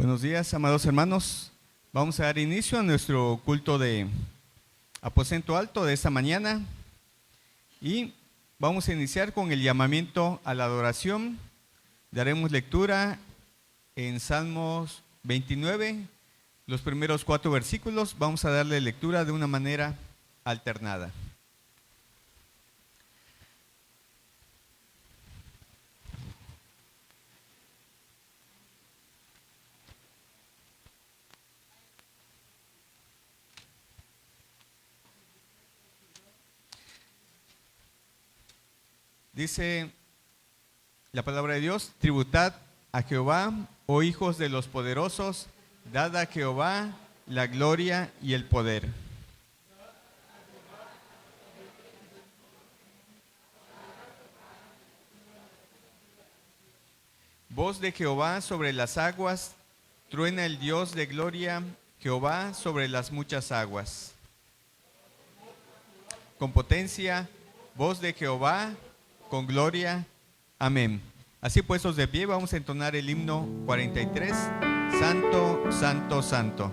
Buenos días, amados hermanos. Vamos a dar inicio a nuestro culto de aposento alto de esta mañana y vamos a iniciar con el llamamiento a la adoración. Daremos lectura en Salmos 29, los primeros 4 versículos. Vamos a darle lectura de una manera alternada. Dice la palabra de Dios: tributad a Jehová, oh hijos de los poderosos, dad a Jehová la gloria y el poder. Voz de Jehová sobre las aguas, truena el Dios de gloria, Jehová sobre las muchas aguas. Con potencia, voz de Jehová, con gloria. Amén. Así puestos de pie, vamos a entonar el himno 43, Santo, Santo, Santo.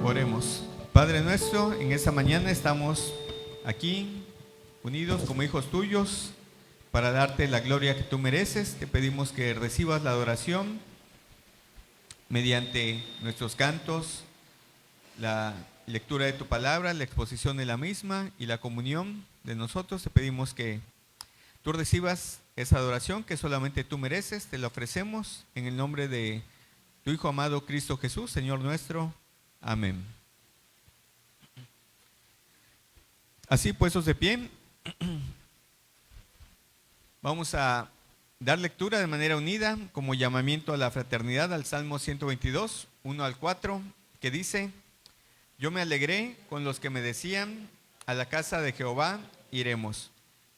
Oremos. Padre nuestro, en esta mañana estamos aquí unidos como hijos tuyos para darte la gloria que tú mereces. Te pedimos que recibas la adoración mediante nuestros cantos, la lectura de tu palabra, la exposición de la misma y la comunión de nosotros. Te pedimos que tú recibas esa adoración que solamente tú mereces. Te la ofrecemos en el nombre de tu Hijo amado Cristo Jesús, Señor nuestro. Amén. Así puestos de pie, vamos a dar lectura de manera unida como llamamiento a la fraternidad al Salmo 122, 1 al 4, que dice: Yo me alegré con los que me decían, a la casa de Jehová iremos.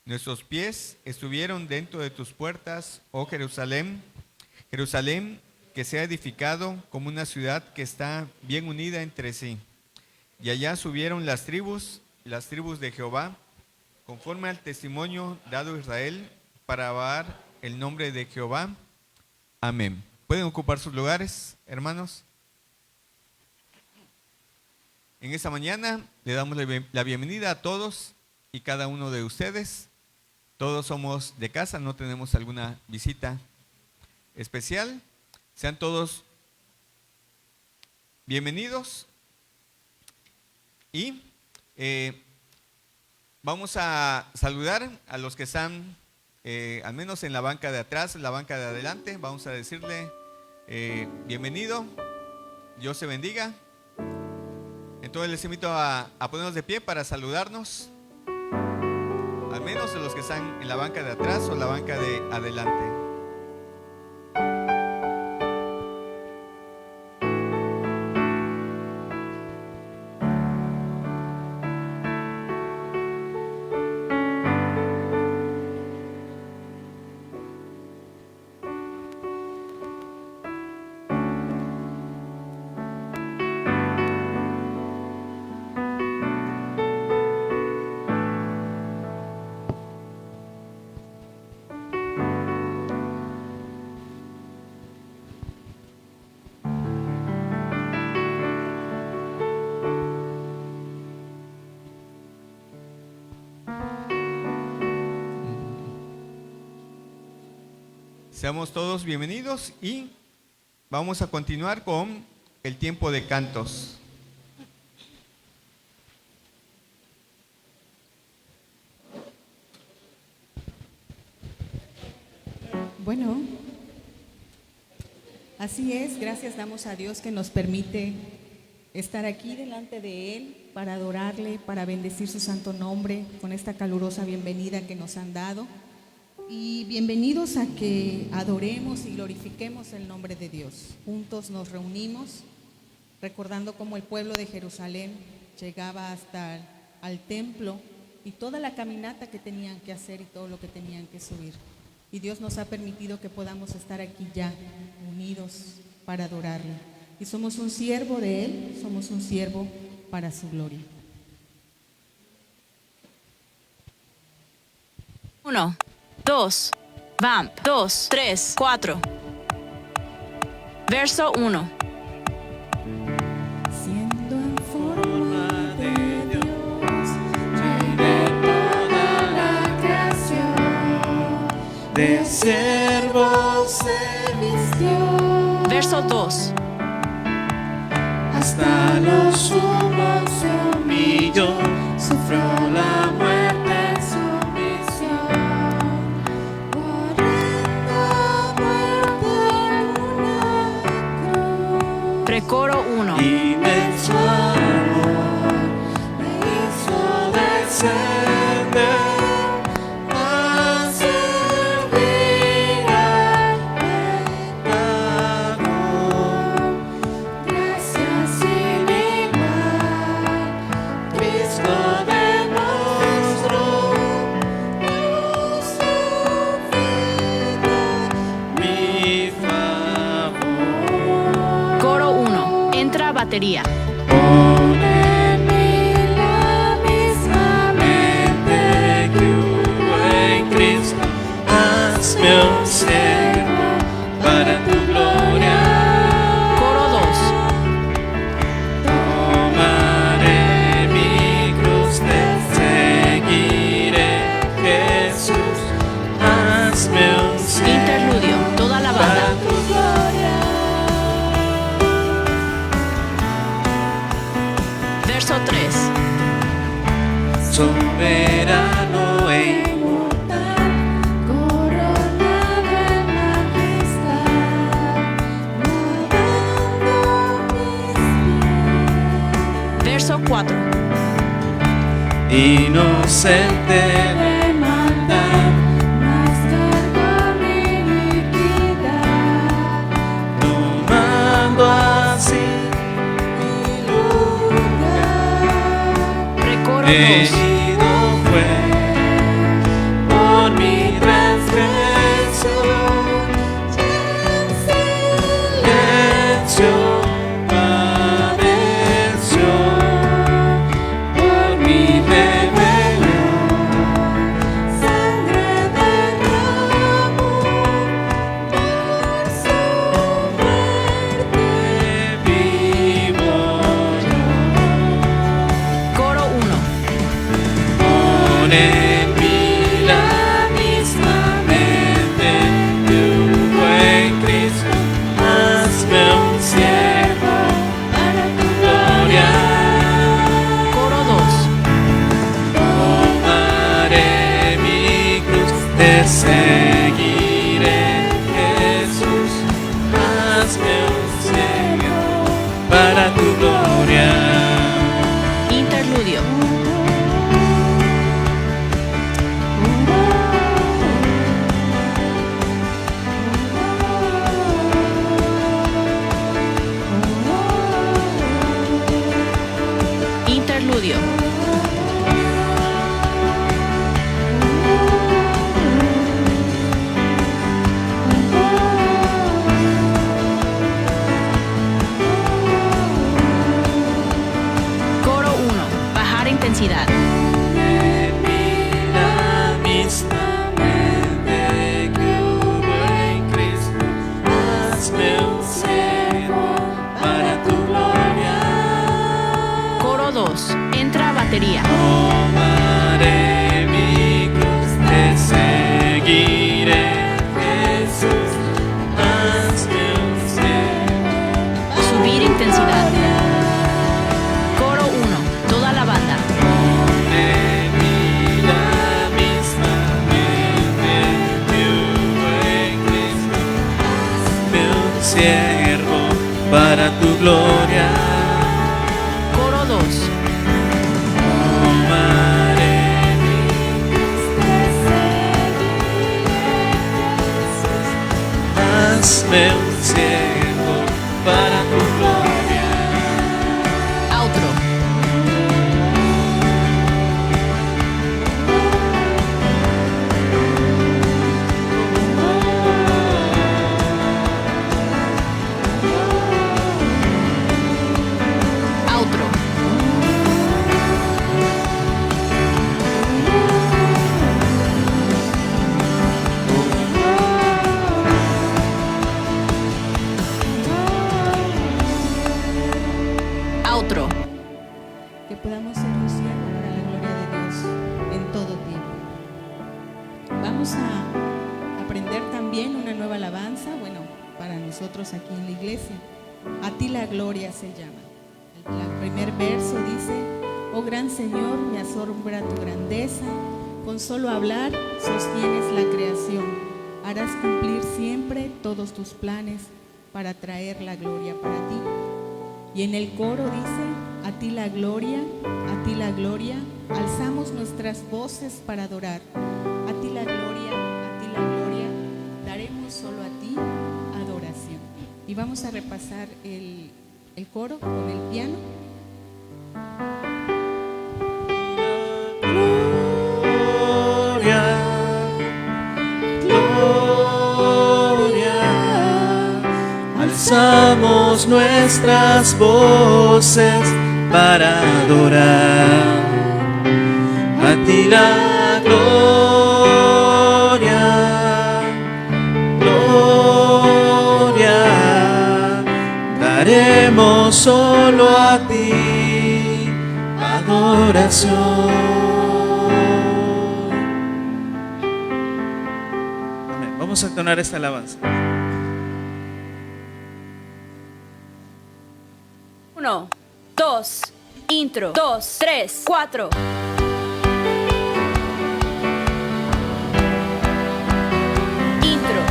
Nuestros pies estuvieron dentro de tus puertas, oh Jerusalén, Jerusalén, que se ha edificado como una ciudad que está bien unida entre sí. Y allá subieron las tribus de Jehová, conforme al testimonio dado a Israel, para alabar el nombre de Jehová. Amén. ¿Pueden ocupar sus lugares, hermanos? En esta mañana le damos la bienvenida a todos y cada uno de ustedes. Todos somos de casa, no tenemos alguna visita especial. Sean todos bienvenidos y vamos a saludar a los que están al menos en la banca de atrás, en la banca de adelante. Vamos a decirle bienvenido, Dios te bendiga. Entonces les invito a ponernos de pie para saludarnos, al menos de los que están en la banca de atrás o la banca de adelante. Seamos todos bienvenidos y vamos a continuar con el tiempo de cantos. Bueno, así es, gracias damos a Dios que nos permite estar aquí delante de Él para adorarle, para bendecir su santo nombre con esta calurosa bienvenida que nos han dado. Y bienvenidos a que adoremos y glorifiquemos el nombre de Dios. Juntos nos reunimos recordando cómo el pueblo de Jerusalén llegaba hasta al templo y toda la caminata que tenían que hacer y todo lo que tenían que subir. Y Dios nos ha permitido que podamos estar aquí ya unidos para adorarle. Y somos un siervo de Él, somos un siervo para su gloria. 1, 2, vamp, 2, 3, 4. Verso 1. Siendo en forma de Dios, Rey de toda la creación, de siervo se vistió. Verso 2. Hasta lo sumo se humilló, sufrió la muerte en sumisión, muriendo muerte en una cruz. Precoro 1. Inmenso amor me hizo descender a servir al pecador. Gracias sin igual, Cristo demostró su vida, mi favor. Coro 1. Entra batería. Pon en mí la misma mente que hubo en Cristo, hazme un siervo para tu gloria. Coro 2. Tomaré Verso 3. soberano e inmortal, coronado en majestad, lavando mis pies. Verso 4. inocente De maldad, mas cargó mi iniquidad, tomando así mi lugar. Precoro 2. herido fue por mi transgresión, silencio padeció por mi rebelión, Sangre derramó por su muerte. vivo yo. Coro 1. Pon en mí la misma mente de un buen Cristo, hazme un siervo para tu gloria. Coro 2. Tomaré mi cruz, te seguiré, Jesús, hazme un siervo para tu gloria. Interludio. Interludio. Coro 1. Bajar intensidad. En mí la misma mente que hubo en Cristo, hazme un siervo para tu gloria. Coro 2. Entra batería. Tomaré mi cruz, te seguiré, Jesús, hazme un siervo. Subir intensidad. Coro 1. Toda la banda. En mí la misma mente que hubo en Cristo, hazme un siervo para tu gloria. Coro 2. Tomaré mi hazme un siervo para tu gloria. Outro. Outro. Outro. Que podamos ser un siervo para la gloria de Dios en todo tiempo. Vamos a aprender también una nueva alabanza, bueno, para nosotros aquí en la iglesia. A ti la gloria se llama. El primer verso dice: oh gran Señor, me asombra tu grandeza, con solo hablar sostienes la creación, harás cumplir siempre todos tus planes para traer la gloria para ti. Y en el coro dice: a ti la gloria, alzamos nuestras voces para adorar. A ti la gloria, daremos solo a ti adoración. Y vamos a repasar el coro con el piano. Gloria, gloria, alzamos nuestras voces para adorar. A ti la gloria, gloria, daremos solo a ti adoración. Amén. Vamos a entonar esta alabanza. 1, 2, Intro. 2, 3, 4. Intro.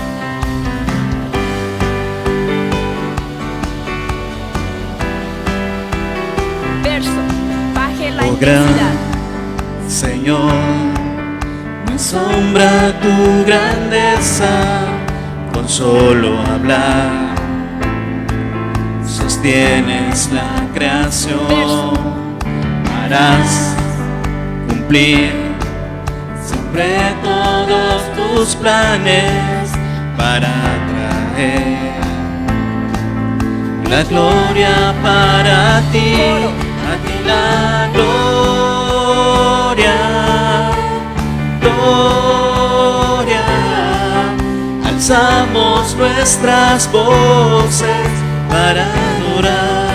Verso. Baje la Oh, gran intensidad. Señor, me asombra tu grandeza, con solo hablar sostienes la creación, harás cumplir siempre todos tus planes para traer la gloria para ti, a ti la gloria, gloria. Alzamos nuestras voces para adorar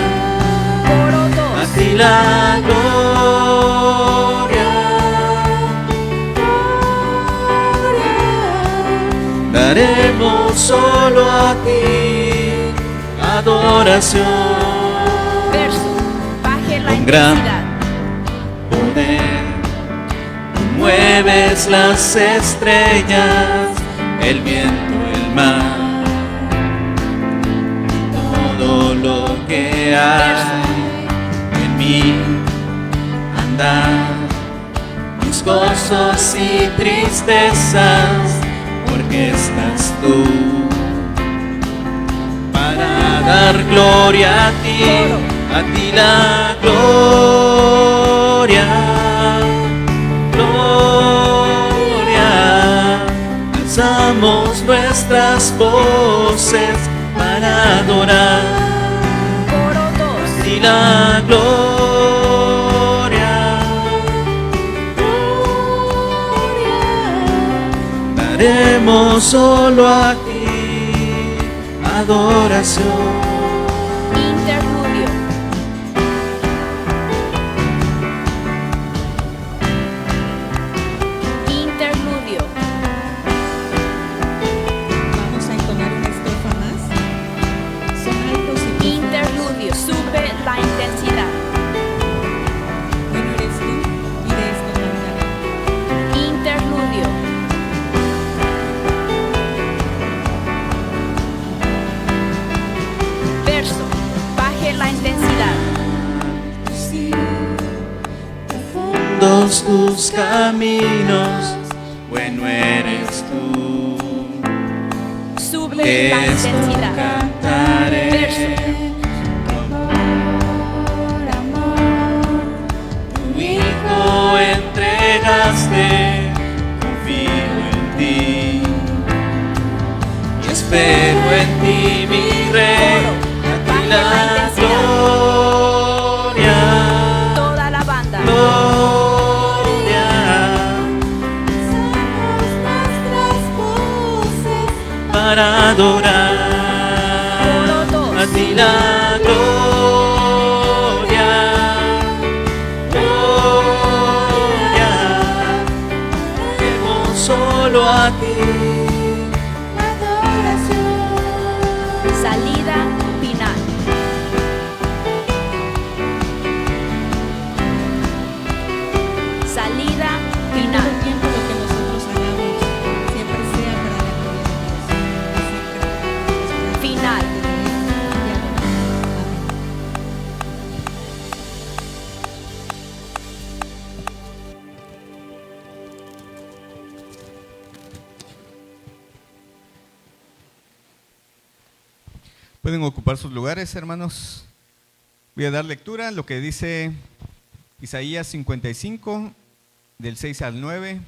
Coro a 2. ti la gloria. Daremos solo a ti adoración. Verso. Baje la Con gran intensidad. poder, tú mueves las estrellas, el viento, el mar, todo lo que hay en mí andar, mis gozos y tristezas, porque estás tú para dar gloria a ti la gloria, gloria. Alzamos nuestras voces para adorar Coro a 2. ti la gloria, daremos solo a ti adoración. Interludio. Interludio. Vamos a entonar una estrofa más. Son altos y profundos. Interludio. Sube la intensidad. Bueno eres tú y de esto me hablaré. Interludio. Verso. Baje la intensidad. Sí, Todos tus caminos, bueno eres tú. Sube la Esto intensidad. cantaré. Verso. por amor, Tu Hijo entregaste, confío en ti y espero en ti, mi Rey, a ti la gloria, Toda la banda. gloria. Alzamos nuestras voces Para adorar Coro 2. a ti la gloria, gloria. Demos solo a ti la adoración. Salida final. Salida que en todo final. tiempo lo que nosotros hagamos siempre sea para la gloria de Dios. Siempre Final. Pueden ocupar sus lugares, hermanos. Voy a dar lectura a lo que dice Isaías 55, del 6 al 9.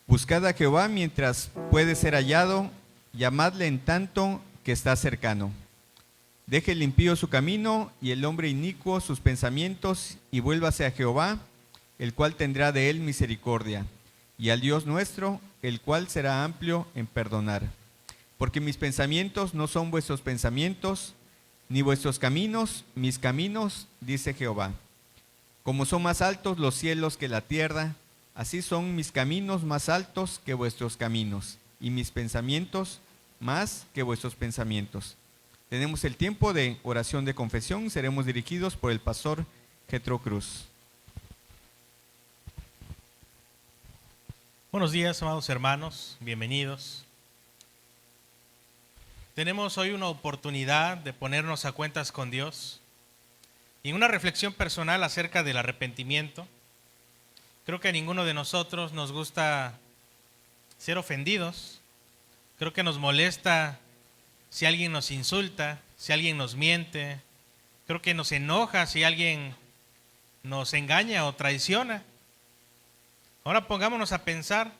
Buscad a Jehová mientras puede ser hallado, llamadle en tanto que está cercano. Deje el impío su camino y el hombre inicuo sus pensamientos, y vuélvase a Jehová, el cual tendrá de él misericordia, y al Dios nuestro, el cual será amplio en perdonar. Porque mis pensamientos no son vuestros pensamientos, ni vuestros caminos mis caminos, dice Jehová. Como son más altos los cielos que la tierra, así son mis caminos más altos que vuestros caminos, y mis pensamientos más que vuestros pensamientos. Tenemos el tiempo de oración de confesión. Seremos dirigidos por el pastor Getro Cruz. Buenos días, amados hermanos, bienvenidos. Tenemos hoy una oportunidad de ponernos a cuentas con Dios y una reflexión personal acerca del arrepentimiento. Creo que a ninguno de nosotros nos gusta ser ofendidos. Creo que nos molesta si alguien nos insulta, si alguien nos miente. Creo que nos enoja si alguien nos engaña o traiciona. Ahora pongámonos a pensar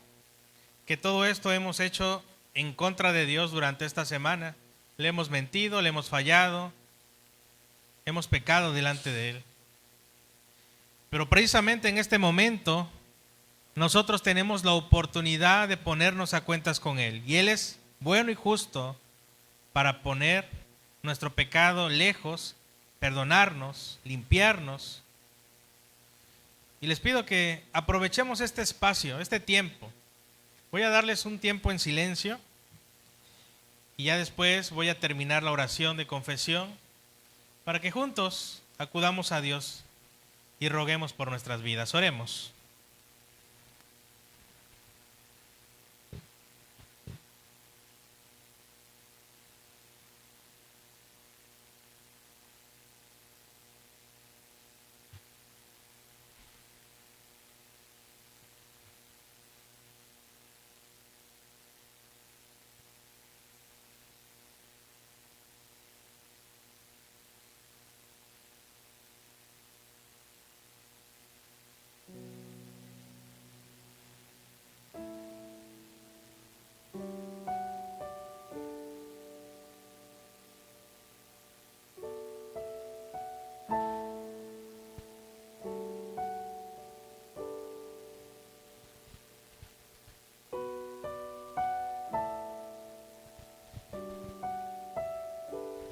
que todo esto hemos hecho en contra de Dios durante esta semana. Le hemos mentido, le hemos fallado, hemos pecado delante de Él. Pero precisamente en este momento nosotros tenemos la oportunidad de ponernos a cuentas con Él. Y Él es bueno y justo para poner nuestro pecado lejos, perdonarnos, limpiarnos. Y les pido que aprovechemos este espacio, este tiempo. Voy a darles un tiempo en silencio y ya después voy a terminar la oración de confesión para que juntos acudamos a Dios y roguemos por nuestras vidas. Oremos.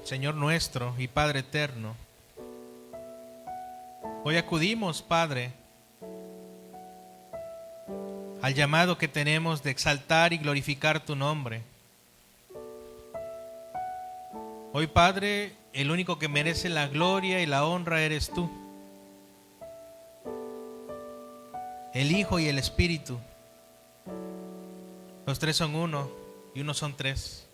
Señor nuestro y Padre eterno, hoy acudimos, Padre, al llamado que tenemos de exaltar y glorificar tu nombre. Hoy, Padre, el único que merece la gloria y la honra eres tú, el Hijo y el Espíritu. Los tres son uno y uno son tres.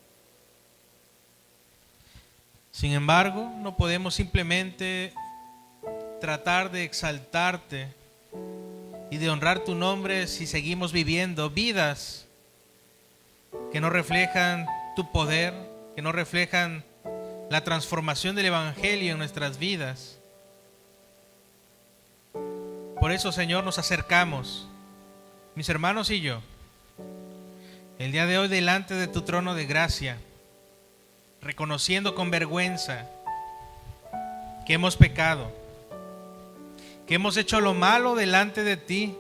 Sin embargo, no podemos simplemente tratar de exaltarte y de honrar tu nombre si seguimos viviendo vidas que no reflejan tu poder, que no reflejan la transformación del Evangelio en nuestras vidas. Por eso, Señor, nos acercamos, mis hermanos y yo, el día de hoy delante de tu trono de gracia, reconociendo con vergüenza que hemos pecado, que hemos hecho lo malo delante de ti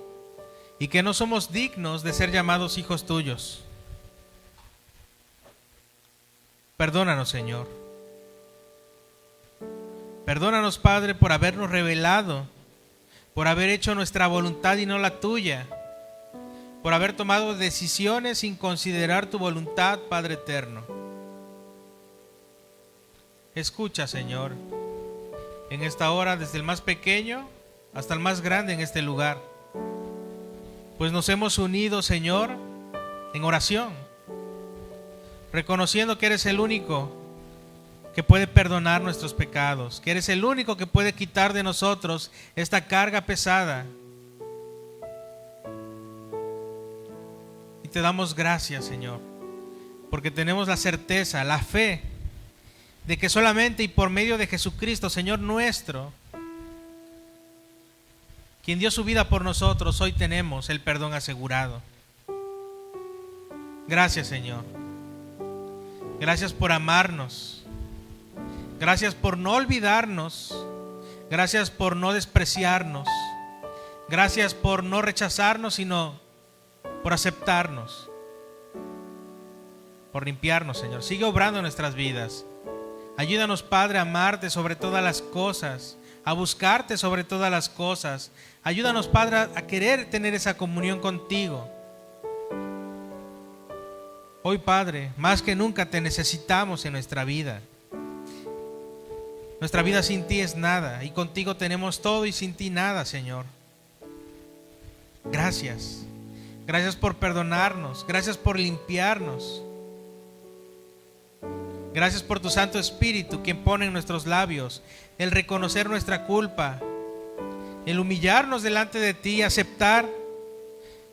y que no somos dignos de ser llamados hijos tuyos. Perdónanos, Señor. Perdónanos, Padre, por habernos rebelado, por haber hecho nuestra voluntad y no la tuya, por haber tomado decisiones sin considerar tu voluntad, Padre eterno. Escucha, Señor, en esta hora, desde el más pequeño hasta el más grande en este lugar, pues nos hemos unido, Señor, en oración, reconociendo que eres el único que puede perdonar nuestros pecados, que eres el único que puede quitar de nosotros esta carga pesada. Y te damos gracias, Señor, porque tenemos la certeza, la fe, de que solamente y por medio de Jesucristo, Señor nuestro, quien dio su vida por nosotros, hoy tenemos el perdón asegurado. Gracias, Señor. Gracias por amarnos. Gracias por no olvidarnos. Gracias por no despreciarnos. Gracias por no rechazarnos, sino por aceptarnos. Por limpiarnos, Señor. Sigue obrando en nuestras vidas. Ayúdanos, Padre, a amarte sobre todas las cosas, a buscarte sobre todas las cosas. Ayúdanos, Padre, a querer tener esa comunión contigo. Hoy, Padre, más que nunca te necesitamos en nuestra vida. Nuestra vida sin ti es nada, y contigo tenemos todo y sin ti nada, Señor. Gracias. Gracias por perdonarnos. Gracias por limpiarnos. Gracias por tu Santo Espíritu, quien pone en nuestros labios el reconocer nuestra culpa, el humillarnos delante de ti, aceptar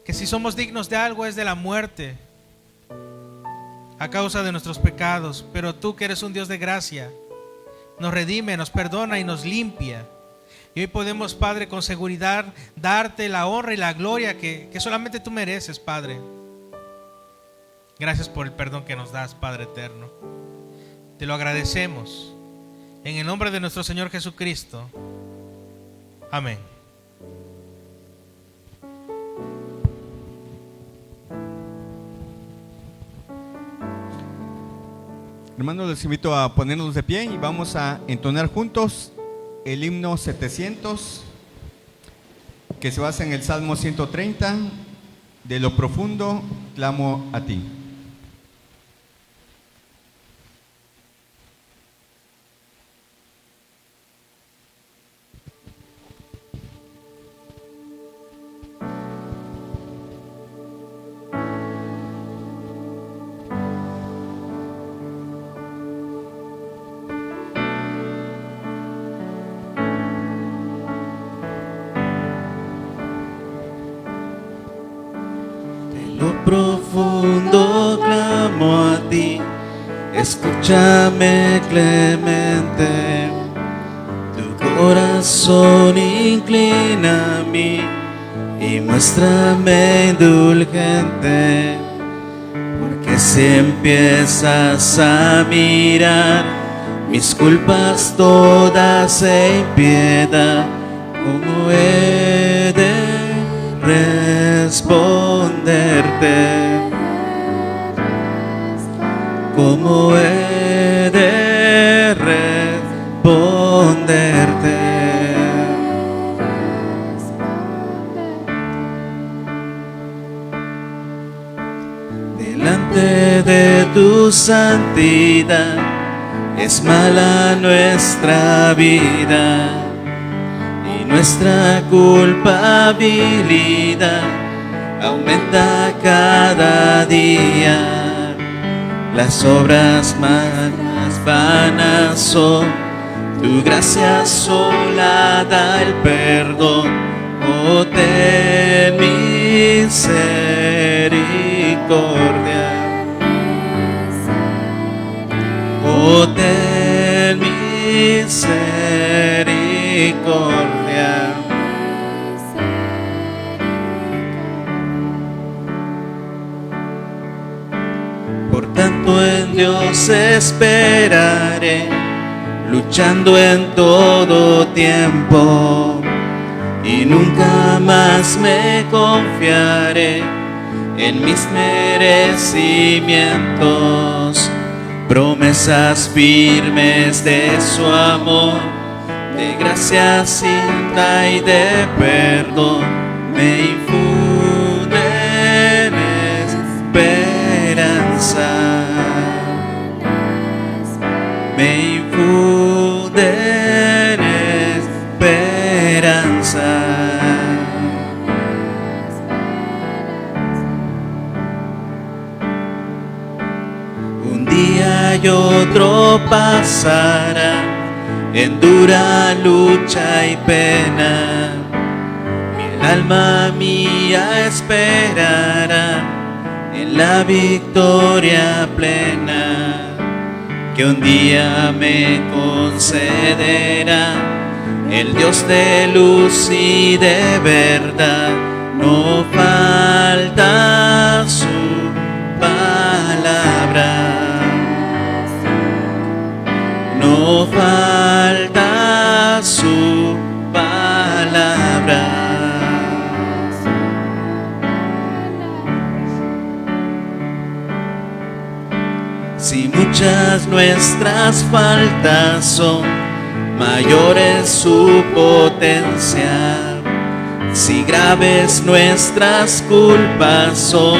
que si somos dignos de algo es de la muerte a causa de nuestros pecados, pero tú, que eres un Dios de gracia, nos redime, nos perdona y nos limpia. Y hoy podemos, Padre, con seguridad darte la honra y la gloria que solamente tú mereces, Padre. Gracias por el perdón que nos das, Padre eterno. Te lo agradecemos en el nombre de nuestro Señor Jesucristo. Amén. Hermanos, les invito a ponernos de pie y vamos a entonar juntos el himno 700, que se basa en el Salmo 130, de lo profundo clamo a ti. Lo profundo clamo a ti, escúchame clemente. Tu corazón inclina a mí y muéstrame indulgente. Porque si empiezas a mirar mis culpas todas en piedad, ¿cómo he de responderte? ¿Cómo he de responderte? Delante de tu santidad es mala nuestra vida y nuestra culpabilidad aumenta cada día. Las obras más vanas son, tu gracia sola da el perdón. Oh, ten misericordia. Oh, ten misericordia. Por tanto en Dios esperaré, luchando en todo tiempo, y nunca más me confiaré en mis merecimientos. Promesas firmes de su amor, de gracia cinta y de perdón, me infunden esperanza. Me infunden esperanza. Un día y otro pasará en dura lucha y pena. El alma mía esperará en la victoria plena que un día me concederá el Dios de luz y de verdad. No falta su palabra. No falta su palabra. Si muchas nuestras faltas son, mayores su potencia. Si graves nuestras culpas son,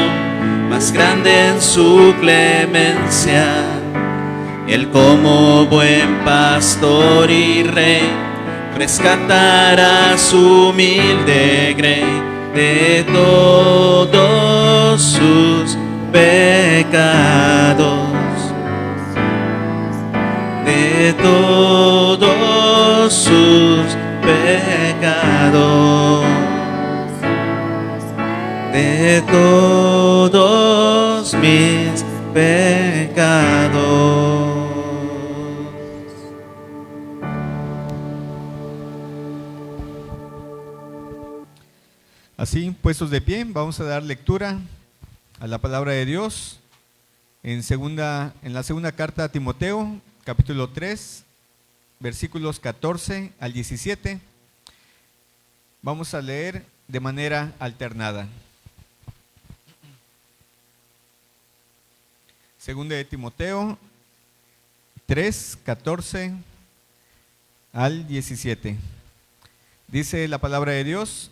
más grande en su clemencia. Él como buen pastor y rey rescatará a su humilde grey de todos sus pecados, de todos sus pecados, de todos mis pecados. Así, puestos de pie, vamos a dar lectura a la palabra de Dios en la segunda carta a Timoteo, capítulo 3, versículos 14 al 17. Vamos a leer de manera alternada. Segunda de Timoteo 3, 14 al 17. Dice la palabra de Dios: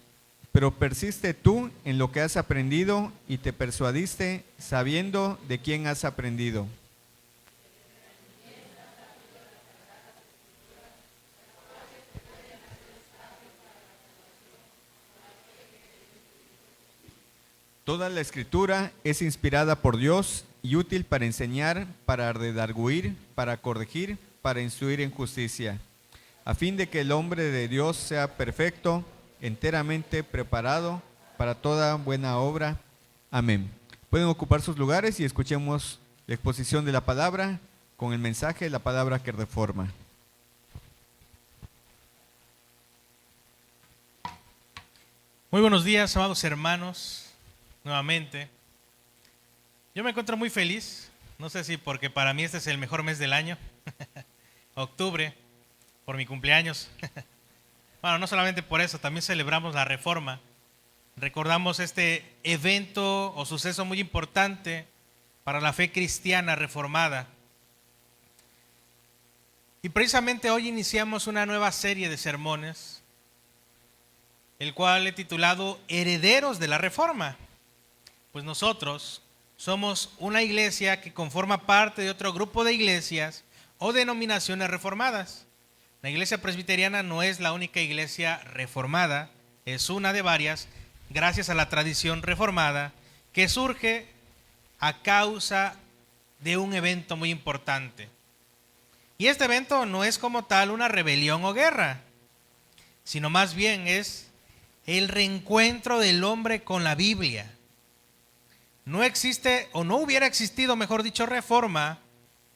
pero persiste tú en lo que has aprendido y te persuadiste sabiendo de quién has aprendido. Toda la escritura es inspirada por Dios y útil para enseñar, para redarguir, para corregir, para instruir en justicia, a fin de que el hombre de Dios sea perfecto, enteramente preparado para toda buena obra. Amén. Pueden ocupar sus lugares y escuchemos la exposición de la palabra con el mensaje de la palabra que reforma. Muy buenos días, amados hermanos, nuevamente. Yo me encuentro muy feliz, no sé si porque para mí este es el mejor mes del año, octubre, por mi cumpleaños. Bueno, no solamente por eso, también celebramos la Reforma. Recordamos este evento o suceso muy importante para la fe cristiana reformada. Y precisamente hoy iniciamos una nueva serie de sermones, el cual he titulado Herederos de la Reforma. Pues nosotros somos una iglesia que conforma parte de otro grupo de iglesias o denominaciones reformadas. La iglesia presbiteriana no es la única iglesia reformada, es una de varias, gracias a la tradición reformada, que surge a causa de un evento muy importante. Y este evento no es como tal una rebelión o guerra, sino más bien es el reencuentro del hombre con la Biblia. No existe, o no hubiera existido, mejor dicho, reforma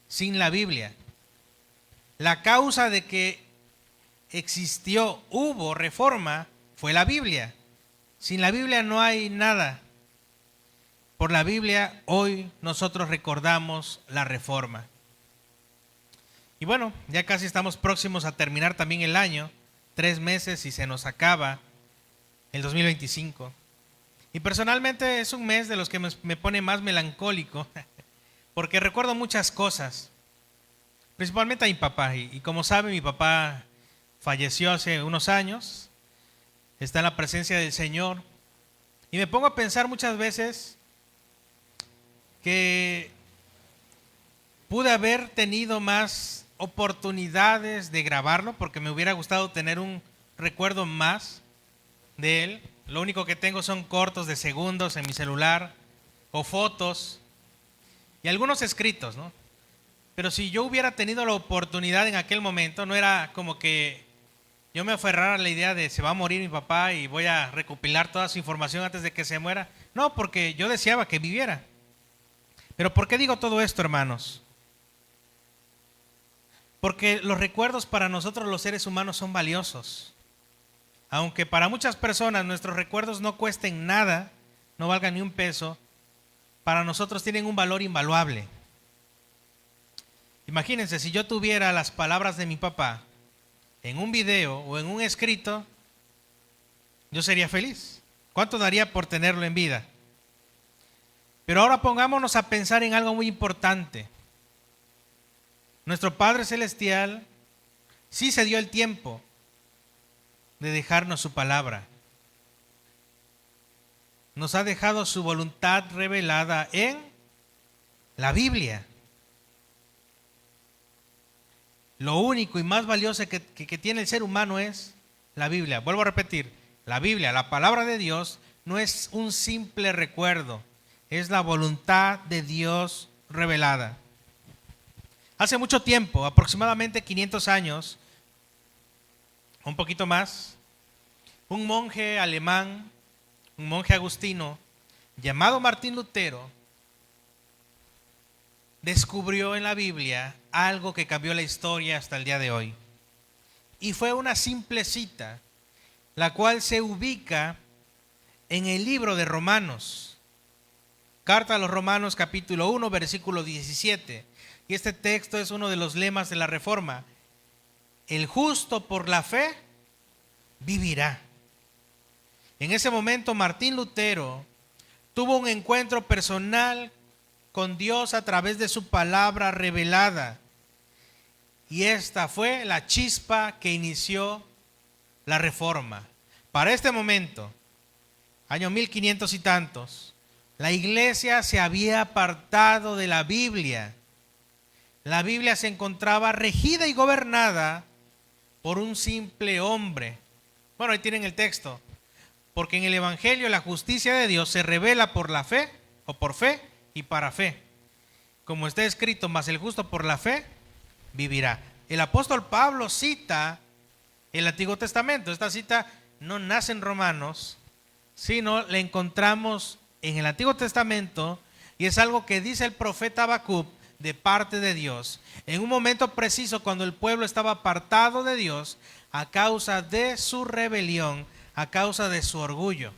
sin la Biblia. La causa de que hubo reforma, fue la Biblia. Sin la Biblia no hay nada. Por la Biblia hoy nosotros recordamos la Reforma. Y bueno, ya casi estamos próximos a terminar también el año, 3 meses y se nos acaba el 2025. Y personalmente es un mes de los que me pone más melancólico, porque recuerdo muchas cosas. Principalmente a mi papá, y como sabe, mi papá falleció hace unos años, está en la presencia del Señor, y me pongo a pensar muchas veces que pude haber tenido más oportunidades de grabarlo, porque me hubiera gustado tener un recuerdo más de él. Lo único que tengo son cortos de segundos en mi celular, o fotos, y algunos escritos, ¿no? Pero si yo hubiera tenido la oportunidad en aquel momento, no era como que yo me aferrara a la idea de se va a morir mi papá y voy a recopilar toda su información antes de que se muera. No, porque yo deseaba que viviera. Pero ¿por qué digo todo esto, hermanos? Porque los recuerdos para nosotros los seres humanos son valiosos. Aunque para muchas personas nuestros recuerdos no cuesten nada, no valgan ni un peso, para nosotros tienen un valor invaluable. Imagínense, si yo tuviera las palabras de mi papá en un video o en un escrito, yo sería feliz. ¿Cuánto daría por tenerlo en vida? Pero ahora pongámonos a pensar en algo muy importante. Nuestro Padre Celestial sí se dio el tiempo de dejarnos su palabra. Nos ha dejado su voluntad revelada en la Biblia. lo único y más valioso que tiene el ser humano es la Biblia. Vuelvo a repetir, la Biblia, la palabra de Dios, no es un simple recuerdo, es la voluntad de Dios revelada. Hace mucho tiempo, aproximadamente 500 años, un poquito más, un monje alemán, un monje agustino, llamado Martín Lutero, descubrió en la Biblia algo que cambió la historia hasta el día de hoy. Y fue una simple cita, la cual se ubica en el libro de Romanos. Carta a los Romanos capítulo 1, versículo 17. Y este texto es uno de los lemas de la Reforma. El justo por la fe vivirá. En ese momento Martín Lutero tuvo un encuentro personal con Dios a través de su palabra revelada. Y esta fue la chispa que inició la Reforma. Para este momento, año 1500 y tantos, la iglesia se había apartado de la Biblia. La Biblia se encontraba regida y gobernada por un simple hombre. Bueno, ahí tienen el texto. Porque en el Evangelio la justicia de Dios se revela por la fe, o por fe y para fe. Como está escrito, mas el justo por la fe vivirá. El apóstol Pablo cita el Antiguo Testamento. Esta cita no nace en Romanos, sino la encontramos en el Antiguo Testamento, y es algo que dice el profeta Habacuc de parte de Dios. En un momento preciso, cuando el pueblo estaba apartado de Dios a causa de su rebelión, a causa de su orgullo.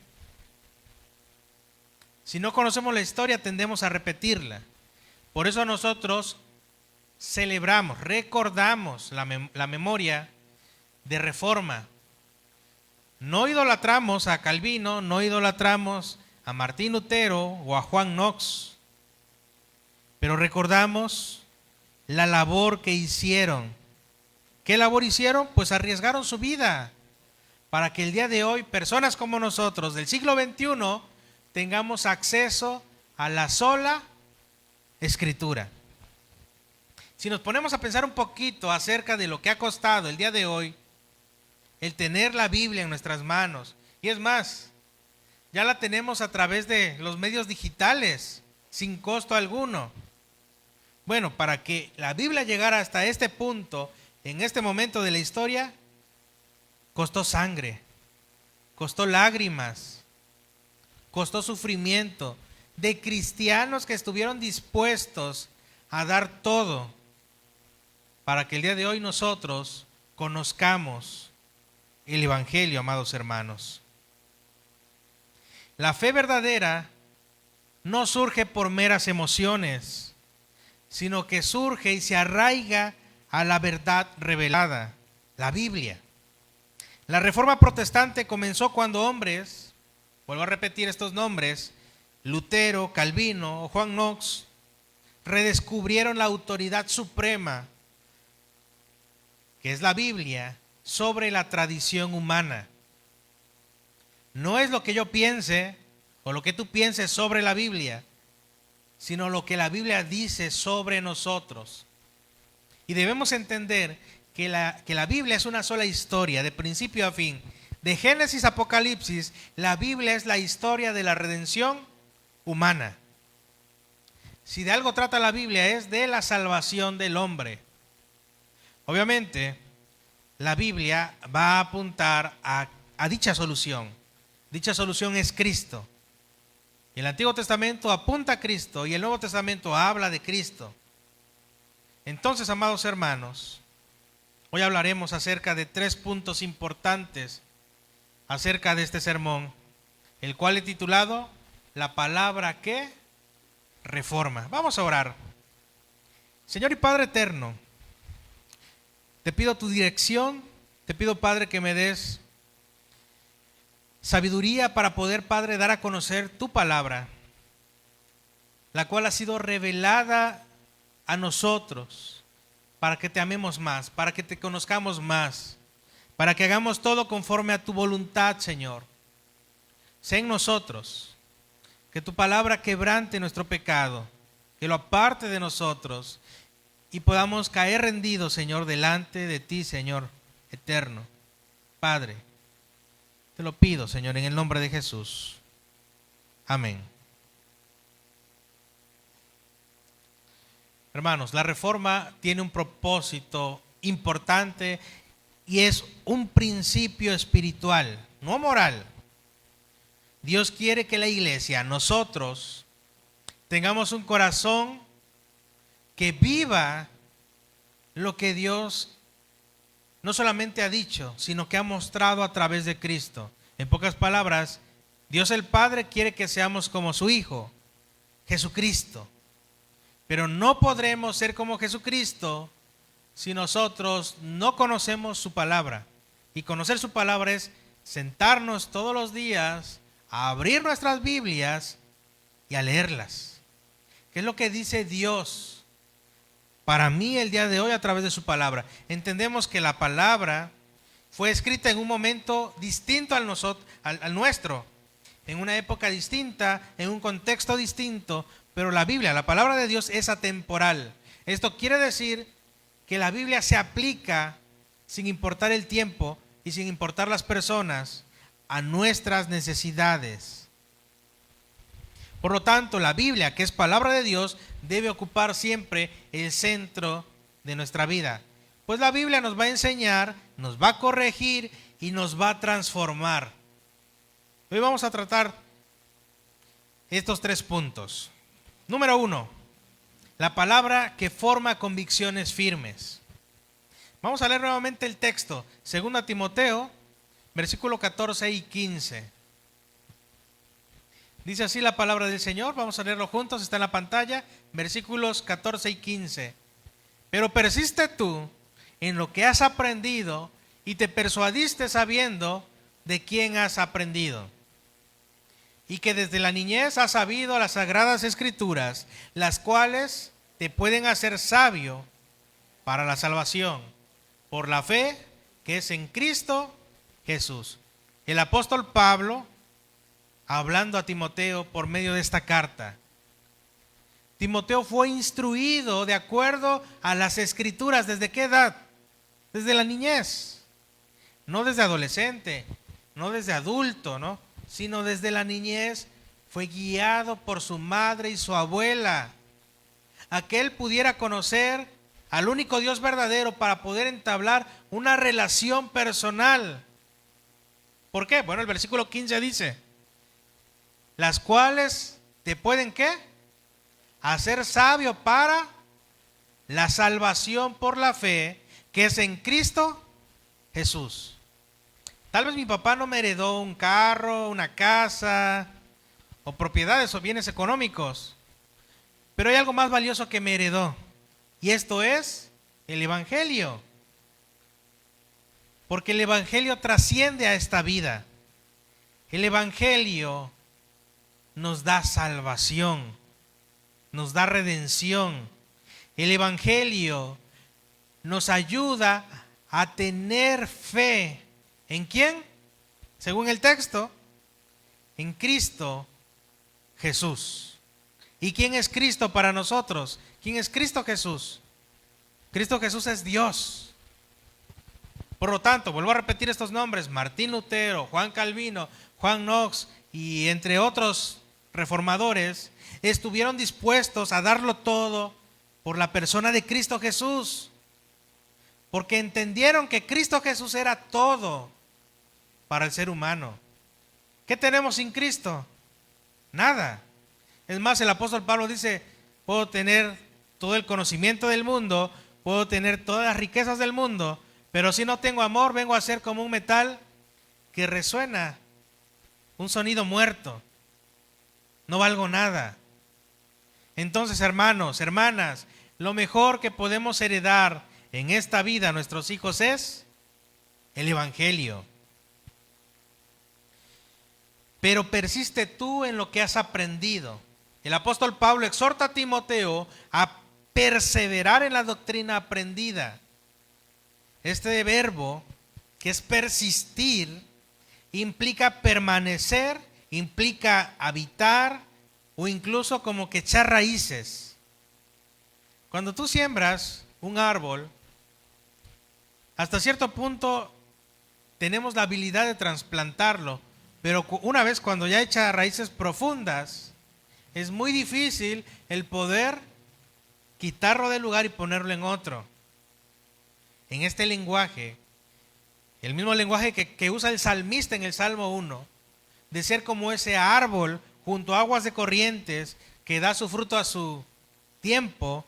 Si no conocemos la historia, tendemos a repetirla. Por eso nosotros celebramos, recordamos la memoria de Reforma. No idolatramos a Calvino, no idolatramos a Martín Lutero o a Juan Knox, pero recordamos la labor que hicieron. ¿Qué labor hicieron? Pues arriesgaron su vida para que el día de hoy personas como nosotros del siglo XXI tengamos acceso a la sola Escritura. Si nos ponemos a pensar un poquito acerca de lo que ha costado el día de hoy el tener la Biblia en nuestras manos, y es más, ya la tenemos a través de los medios digitales, sin costo alguno. Bueno, para que la Biblia llegara hasta este punto, en este momento de la historia, costó sangre, costó lágrimas, costó sufrimiento de cristianos que estuvieron dispuestos a dar todo para que el día de hoy nosotros conozcamos el Evangelio, amados hermanos. La fe verdadera no surge por meras emociones, sino que surge y se arraiga a la verdad revelada, la Biblia. La Reforma Protestante comenzó cuando hombres, vuelvo a repetir estos nombres, Lutero, Calvino o Juan Knox, redescubrieron la autoridad suprema, que es la Biblia, sobre la tradición humana. No es lo que yo piense o lo que tú pienses sobre la Biblia, sino lo que la Biblia dice sobre nosotros. Y debemos entender que la Biblia es una sola historia, de principio a fin. De Génesis a Apocalipsis, la Biblia es la historia de la redención humana. Si de algo trata la Biblia, es de la salvación del hombre. Obviamente, la Biblia va a apuntar a dicha solución. Dicha solución es Cristo. El Antiguo Testamento apunta a Cristo y el Nuevo Testamento habla de Cristo. Entonces, amados hermanos, hoy hablaremos acerca de 3 puntos importantes acerca de este sermón, el cual he titulado La palabra que reforma. Vamos a orar. Señor y Padre eterno, te pido tu dirección, te pido, Padre, que me des sabiduría para poder, Padre, dar a conocer tu palabra, la cual ha sido revelada a nosotros para que te amemos más, para que te conozcamos más, para que hagamos todo conforme a tu voluntad, Señor. Sé en nosotros, que tu palabra quebrante nuestro pecado, que lo aparte de nosotros y podamos caer rendidos, Señor, delante de ti, Señor eterno. Padre, te lo pido, Señor, en el nombre de Jesús. Amén. Hermanos, la reforma tiene un propósito importante y es un principio espiritual, no moral. Dios quiere que la iglesia, nosotros, tengamos un corazón que viva lo que Dios no solamente ha dicho, sino que ha mostrado a través de Cristo. En pocas palabras, Dios el Padre quiere que seamos como su Hijo, Jesucristo. Pero no podremos ser como Jesucristo si nosotros no conocemos su palabra. Y conocer su palabra es sentarnos todos los días a abrir nuestras Biblias y a leerlas. ¿Qué es lo que dice Dios para mí el día de hoy a través de su palabra? Entendemos que la palabra fue escrita en un momento distinto al nuestro, en una época distinta, en un contexto distinto, pero la Biblia, la palabra de Dios es atemporal. Esto quiere decir que la Biblia se aplica sin importar el tiempo y sin importar las personas a nuestras necesidades. Por lo tanto, la Biblia, que es palabra de Dios, debe ocupar siempre el centro de nuestra vida. Pues la Biblia nos va a enseñar, nos va a corregir y nos va a transformar. Hoy vamos a tratar estos 3 puntos. Número 1, la palabra que forma convicciones firmes. Vamos a leer nuevamente el texto, 2 Timoteo, versículo 14 y 15. Dice así la palabra del Señor, vamos a leerlo juntos, está en la pantalla, versículos 14 y 15. Pero persiste tú en lo que has aprendido y te persuadiste sabiendo de quién has aprendido. Y que desde la niñez has sabido las sagradas escrituras, las cuales te pueden hacer sabio para la salvación, por la fe que es en Cristo Jesús. El apóstol Pablo, hablando a Timoteo por medio de esta carta. Timoteo fue instruido de acuerdo a las escrituras. ¿Desde qué edad? Desde la niñez. No desde adolescente, no desde adulto, ¿no? Sino desde la niñez fue guiado por su madre y su abuela, a que él pudiera conocer al único Dios verdadero para poder entablar una relación personal. ¿Por qué? Bueno, el versículo 15 dice, las cuales te pueden, ¿qué? Hacer sabio para la salvación por la fe que es en Cristo Jesús. Tal vez mi papá no me heredó un carro, una casa, o propiedades o bienes económicos, pero hay algo más valioso que me heredó, y esto es el Evangelio. Porque el Evangelio trasciende a esta vida. El Evangelio nos da salvación, nos da redención. El Evangelio nos ayuda a tener fe. ¿En quién? Según el texto, en Cristo Jesús. ¿Y quién es Cristo para nosotros? ¿Quién es Cristo Jesús? Cristo Jesús es Dios. Por lo tanto, vuelvo a repetir estos nombres: Martín Lutero, Juan Calvino, Juan Knox y entre otros reformadores, estuvieron dispuestos a darlo todo por la persona de Cristo Jesús, porque entendieron que Cristo Jesús era todo para el ser humano. ¿Qué tenemos sin Cristo? Nada. Es más, el apóstol Pablo dice, puedo tener todo el conocimiento del mundo, puedo tener todas las riquezas del mundo, pero si no tengo amor, vengo a ser como un metal que resuena, un sonido muerto. No valgo nada. Entonces, hermanos, hermanas, lo mejor que podemos heredar en esta vida a nuestros hijos es el Evangelio. Pero persiste tú en lo que has aprendido. El apóstol Pablo exhorta a Timoteo a perseverar en la doctrina aprendida. Este verbo, que es persistir, implica permanecer, implica habitar o incluso como que echar raíces. Cuando tú siembras un árbol, hasta cierto punto tenemos la habilidad de trasplantarlo, pero una vez cuando ya echa raíces profundas, es muy difícil el poder quitarlo del lugar y ponerlo en otro. En este lenguaje, el mismo lenguaje que usa el salmista en el Salmo 1, de ser como ese árbol junto a aguas de corrientes que da su fruto a su tiempo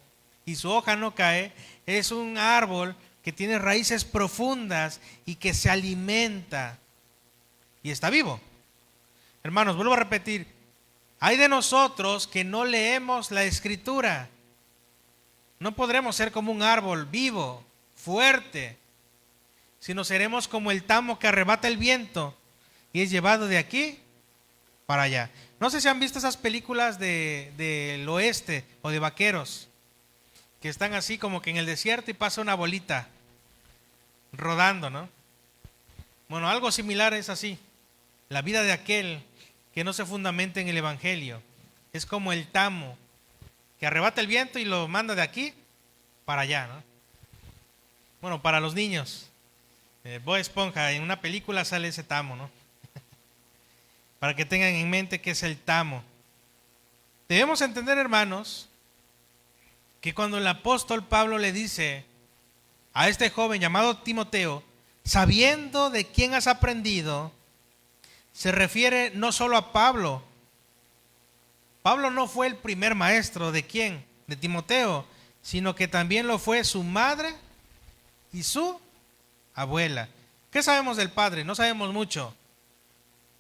y su hoja no cae, es un árbol que tiene raíces profundas y que se alimenta y está vivo. Hermanos, vuelvo a repetir, hay de nosotros que no leemos la Escritura. No podremos ser como un árbol vivo, fuerte, sino seremos como el tamo que arrebata el viento y es llevado de aquí para allá. No sé si han visto esas películas del oeste o de vaqueros, que están así como que en el desierto y pasa una bolita rodando, ¿no? Bueno, algo similar es así. La vida de aquel que no se fundamenta en el Evangelio es como el tamo que arrebata el viento y lo manda de aquí para allá, ¿no? Bueno, para los niños, Bob Esponja, en una película sale ese tamo, ¿no? Para que tengan en mente qué es el tamo. Debemos entender, hermanos, que cuando el apóstol Pablo le dice a este joven llamado Timoteo, sabiendo de quién has aprendido, se refiere no solo a Pablo. Pablo no fue el primer maestro de quién, de Timoteo, sino que también lo fue su madre y su abuela. ¿Qué sabemos del padre? No sabemos mucho.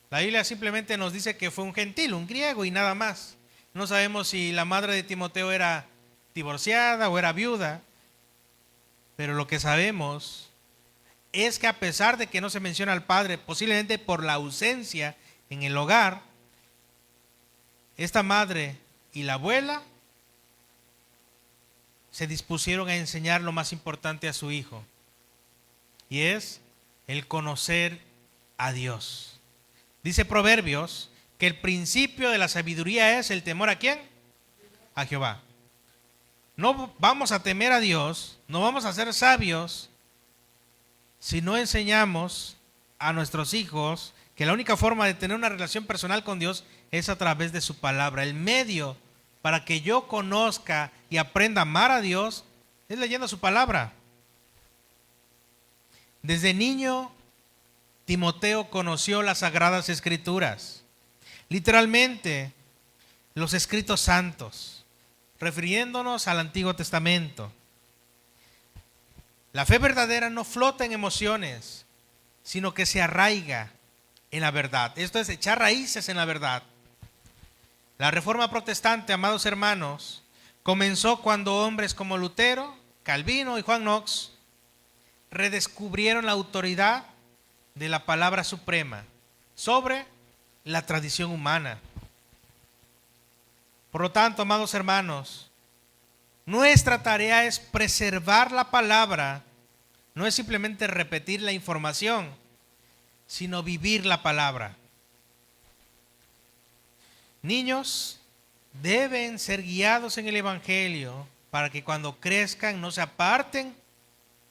La Biblia simplemente nos dice que fue un gentil, un griego y nada más. No sabemos si la madre de Timoteo era divorciada o era viuda, pero lo que sabemos es que a pesar de que no se menciona al padre, posiblemente por la ausencia en el hogar, esta madre y la abuela se dispusieron a enseñar lo más importante a su hijo, y es el conocer a Dios. Dice Proverbios que el principio de la sabiduría es el temor ¿a quién? A Jehová. No vamos a temer a Dios, no vamos a ser sabios si no enseñamos a nuestros hijos que la única forma de tener una relación personal con Dios es a través de su palabra. El medio para que yo conozca y aprenda a amar a Dios es leyendo su palabra. Desde niño, Timoteo conoció las Sagradas Escrituras, literalmente los escritos santos, refiriéndonos al Antiguo Testamento. La fe verdadera no flota en emociones, sino que se arraiga en la verdad. Esto es echar raíces en la verdad. La Reforma Protestante, amados hermanos, comenzó cuando hombres como Lutero, Calvino y Juan Knox redescubrieron la autoridad de la palabra suprema sobre la tradición humana. Por lo tanto, amados hermanos, nuestra tarea es preservar la palabra, no es simplemente repetir la información, sino vivir la palabra. Niños deben ser guiados en el Evangelio para que cuando crezcan no se aparten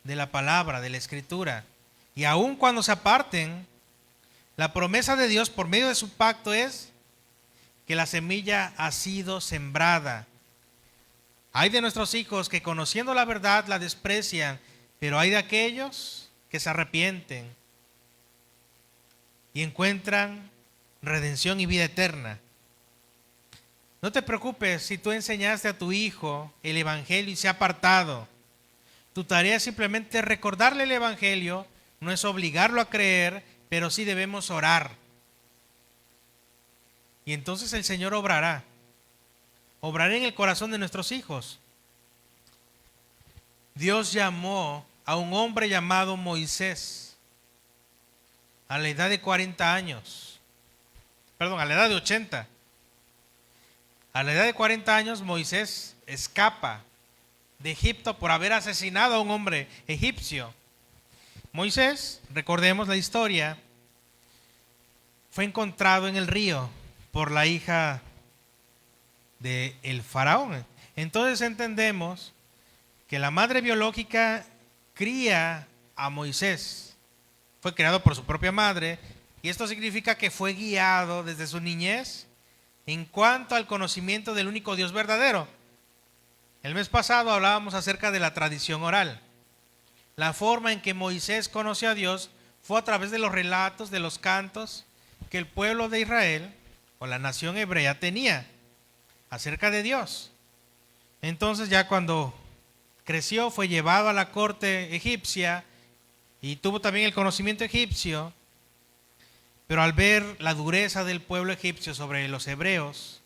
de la palabra, de la Escritura. Y aun cuando se aparten, la promesa de Dios por medio de su pacto es que la semilla ha sido sembrada. Hay de nuestros hijos que conociendo la verdad la desprecian, pero hay de aquellos que se arrepienten y encuentran redención y vida eterna. No te preocupes si tú enseñaste a tu hijo el Evangelio y se ha apartado. Tu tarea es simplemente recordarle el Evangelio, no es obligarlo a creer, pero sí debemos orar. Y entonces el Señor obrará en el corazón de nuestros hijos. Dios llamó a un hombre llamado Moisés a la edad de 40 años. Perdón, a la edad de 80. A la edad de 40 años Moisés escapa de Egipto por haber asesinado a un hombre egipcio. Moisés, recordemos la historia, fue encontrado en el río por la hija del faraón. Entonces entendemos que la madre biológica cría a Moisés. Fue creado por su propia madre, y esto significa que fue guiado desde su niñez en cuanto al conocimiento del único Dios verdadero. El mes pasado hablábamos acerca de la tradición oral. La forma en que Moisés conoció a Dios fue a través de los relatos, de los cantos que el pueblo de Israel o la nación hebrea tenía acerca de Dios. Entonces ya cuando creció fue llevado a la corte egipcia y tuvo también el conocimiento egipcio, pero al ver la dureza del pueblo egipcio sobre los hebreos,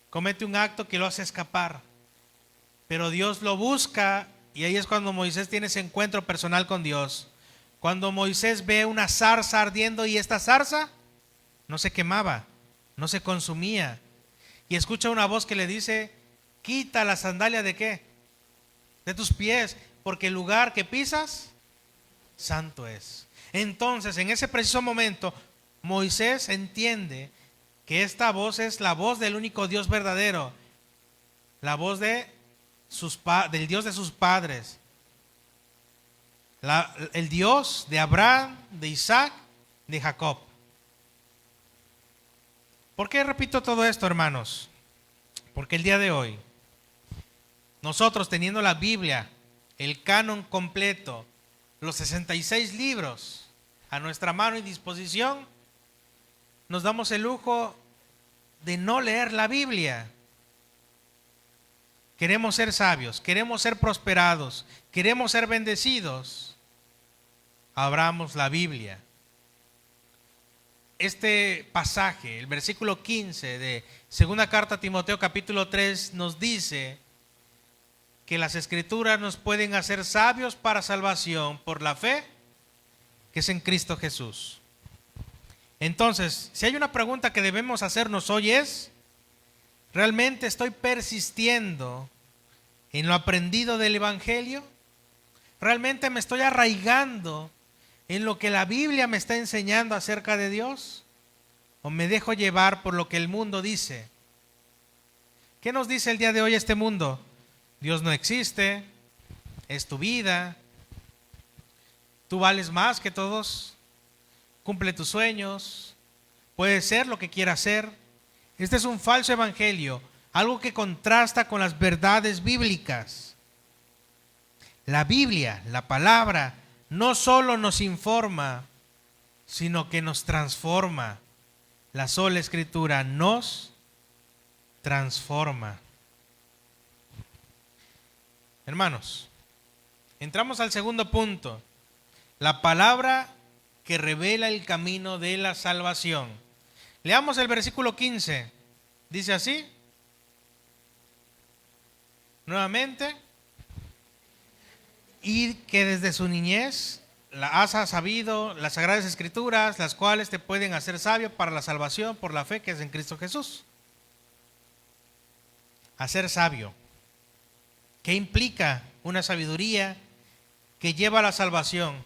comete un acto que lo hace escapar. Pero Dios lo busca, y ahí es cuando Moisés tiene ese encuentro personal con Dios. Cuando Moisés ve una zarza ardiendo y esta zarza no se quemaba, no se consumía, y escucha una voz que le dice: quita la sandalia ¿de qué? De tus pies, porque el lugar que pisas santo es. Entonces, en ese preciso momento, Moisés entiende que esta voz es la voz del único Dios verdadero, la voz del Dios de sus padres, el Dios de Abraham, de Isaac, de Jacob. ¿Por qué repito todo esto, hermanos? Porque el día de hoy, nosotros teniendo la Biblia, el canon completo, los 66 libros a nuestra mano y disposición, nos damos el lujo de no leer la Biblia. Queremos ser sabios, queremos ser prosperados, queremos ser bendecidos. Abramos la Biblia. Este pasaje, el versículo 15 de segunda carta a Timoteo capítulo 3 nos dice que las escrituras nos pueden hacer sabios para salvación por la fe que es en Cristo Jesús. Entonces, si hay una pregunta que debemos hacernos hoy es: ¿realmente estoy persistiendo en lo aprendido del Evangelio? ¿Realmente me estoy arraigando en lo que la Biblia me está enseñando acerca de Dios? ¿O me dejo llevar por lo que el mundo dice? ¿Qué nos dice el día de hoy este mundo? Dios no existe, es tu vida, tú vales más que todos, cumple tus sueños, puedes ser lo que quieras ser. Este es un falso evangelio, algo que contrasta con las verdades bíblicas. La Biblia, la palabra, no solo nos informa, sino que nos transforma. La sola Escritura nos transforma. Hermanos, entramos al segundo punto. La palabra que revela el camino de la salvación. Leamos el versículo 15. Dice así. Nuevamente. Y que desde su niñez has sabido las sagradas escrituras, las cuales te pueden hacer sabio para la salvación por la fe que es en Cristo Jesús. Hacer sabio. ¿Qué implica una sabiduría que lleva a la salvación?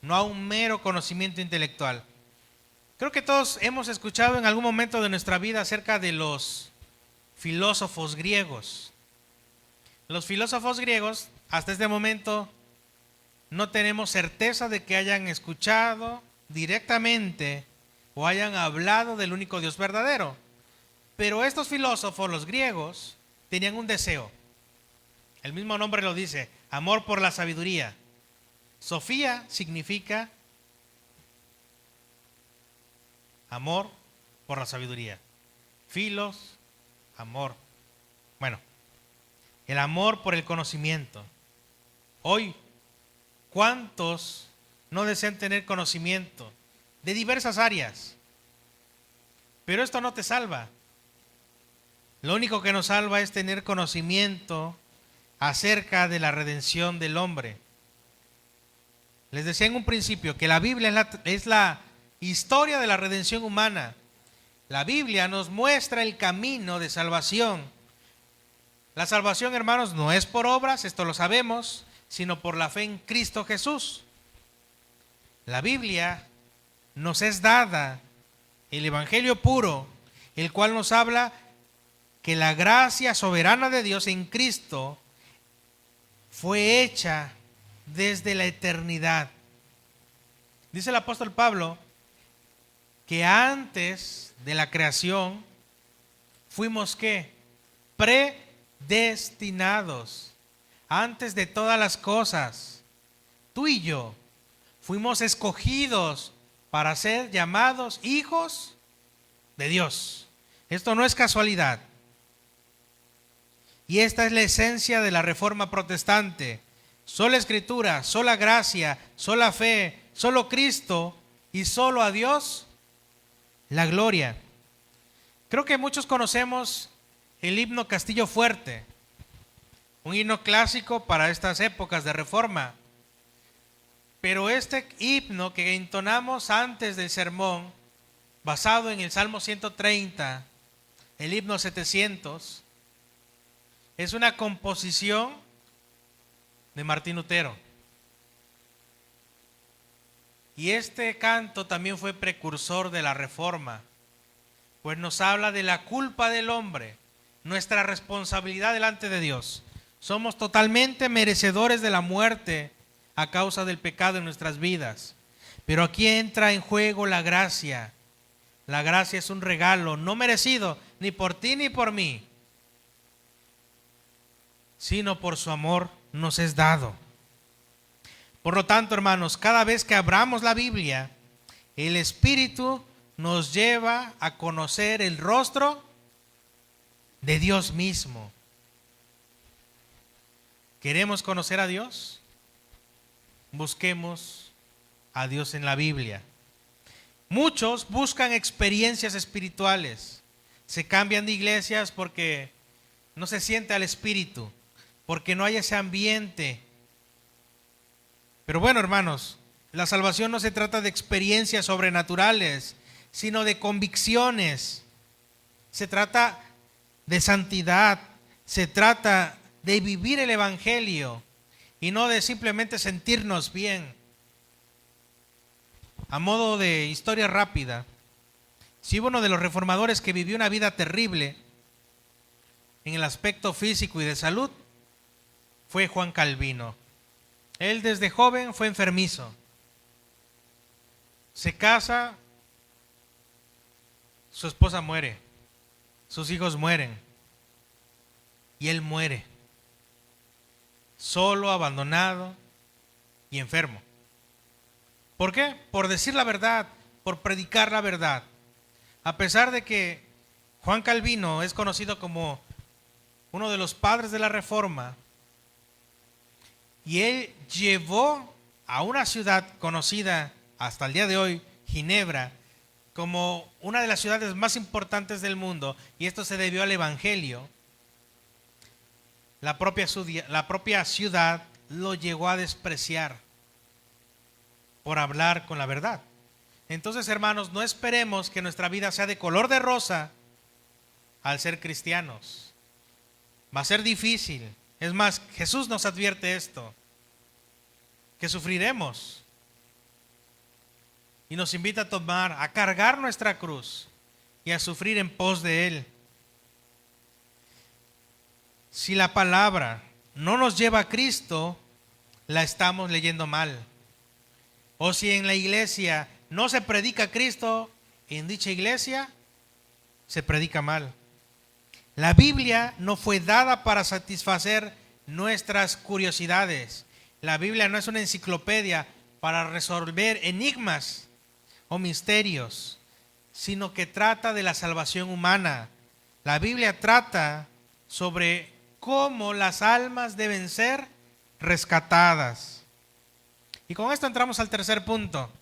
No a un mero conocimiento intelectual. Creo que todos hemos escuchado en algún momento de nuestra vida acerca de los filósofos griegos. Los filósofos griegos, hasta este momento, no tenemos certeza de que hayan escuchado directamente o hayan hablado del único Dios verdadero. Pero estos filósofos, los griegos, tenían un deseo. El mismo nombre lo dice, amor por la sabiduría. Sofía significa amor por la sabiduría. Filos, amor. Bueno, el amor por el conocimiento. Hoy, ¿cuántos no desean tener conocimiento de diversas áreas? Pero esto no te salva. Lo único que nos salva es tener conocimiento acerca de la redención del hombre. Les decía en un principio que la Biblia es la historia de la redención humana. La Biblia nos muestra el camino de salvación. La salvación, hermanos, no es por obras, esto lo sabemos, sino por la fe en Cristo Jesús. La Biblia nos es dada, el Evangelio puro, el cual nos habla que la gracia soberana de Dios en Cristo fue hecha desde la eternidad. Dice el apóstol Pablo que antes de la creación fuimos ¿qué? Predestinados. Antes de todas las cosas, tú y yo fuimos escogidos para ser llamados hijos de Dios. Esto no es casualidad. Y esta es la esencia de la Reforma Protestante. Sola Escritura, sola gracia, sola fe, solo Cristo y solo a Dios la gloria. Creo que muchos conocemos el himno Castillo Fuerte, un himno clásico para estas épocas de Reforma. Pero este himno que entonamos antes del sermón, basado en el Salmo 130, el himno 700, es una composición de Martín Lutero. Y este canto también fue precursor de la Reforma, pues nos habla de la culpa del hombre, nuestra responsabilidad delante de Dios. Somos totalmente merecedores de la muerte a causa del pecado en nuestras vidas. Pero aquí entra en juego la gracia. La gracia es un regalo no merecido ni por ti ni por mí, sino por su amor nos es dado. Por lo tanto, hermanos, cada vez que abramos la Biblia, el Espíritu nos lleva a conocer el rostro de Dios mismo. ¿Queremos conocer a Dios? Busquemos a Dios en la Biblia. Muchos buscan experiencias espirituales. Se cambian de iglesias porque no se siente al Espíritu, porque no hay ese ambiente. Pero bueno, hermanos, la salvación no se trata de experiencias sobrenaturales, sino de convicciones. Se trata de santidad, se trata de vivir el Evangelio y no de simplemente sentirnos bien. A modo de historia rápida, si hubo uno de los reformadores que vivió una vida terrible en el aspecto físico y de salud, fue Juan Calvino. Él desde joven fue enfermizo. Se casa, su esposa muere, sus hijos mueren y él muere, solo, abandonado y enfermo. ¿Por qué? Por decir la verdad, por predicar la verdad. A pesar de que Juan Calvino es conocido como uno de los padres de la Reforma, y él llevó a una ciudad conocida hasta el día de hoy, Ginebra, como una de las ciudades más importantes del mundo, y esto se debió al Evangelio. La propia ciudad lo llegó a despreciar por hablar con la verdad. Entonces, hermanos, no esperemos que nuestra vida sea de color de rosa al ser cristianos. Va a ser difícil. Es más, Jesús nos advierte esto, que sufriremos. Y nos invita a cargar nuestra cruz y a sufrir en pos de Él. Si la palabra no nos lleva a Cristo, la estamos leyendo mal. O si en la iglesia no se predica a Cristo, en dicha iglesia se predica mal. La Biblia no fue dada para satisfacer nuestras curiosidades. La Biblia no es una enciclopedia para resolver enigmas o misterios, sino que trata de la salvación humana. La Biblia trata sobre cómo las almas deben ser rescatadas. Y con esto entramos al tercer punto.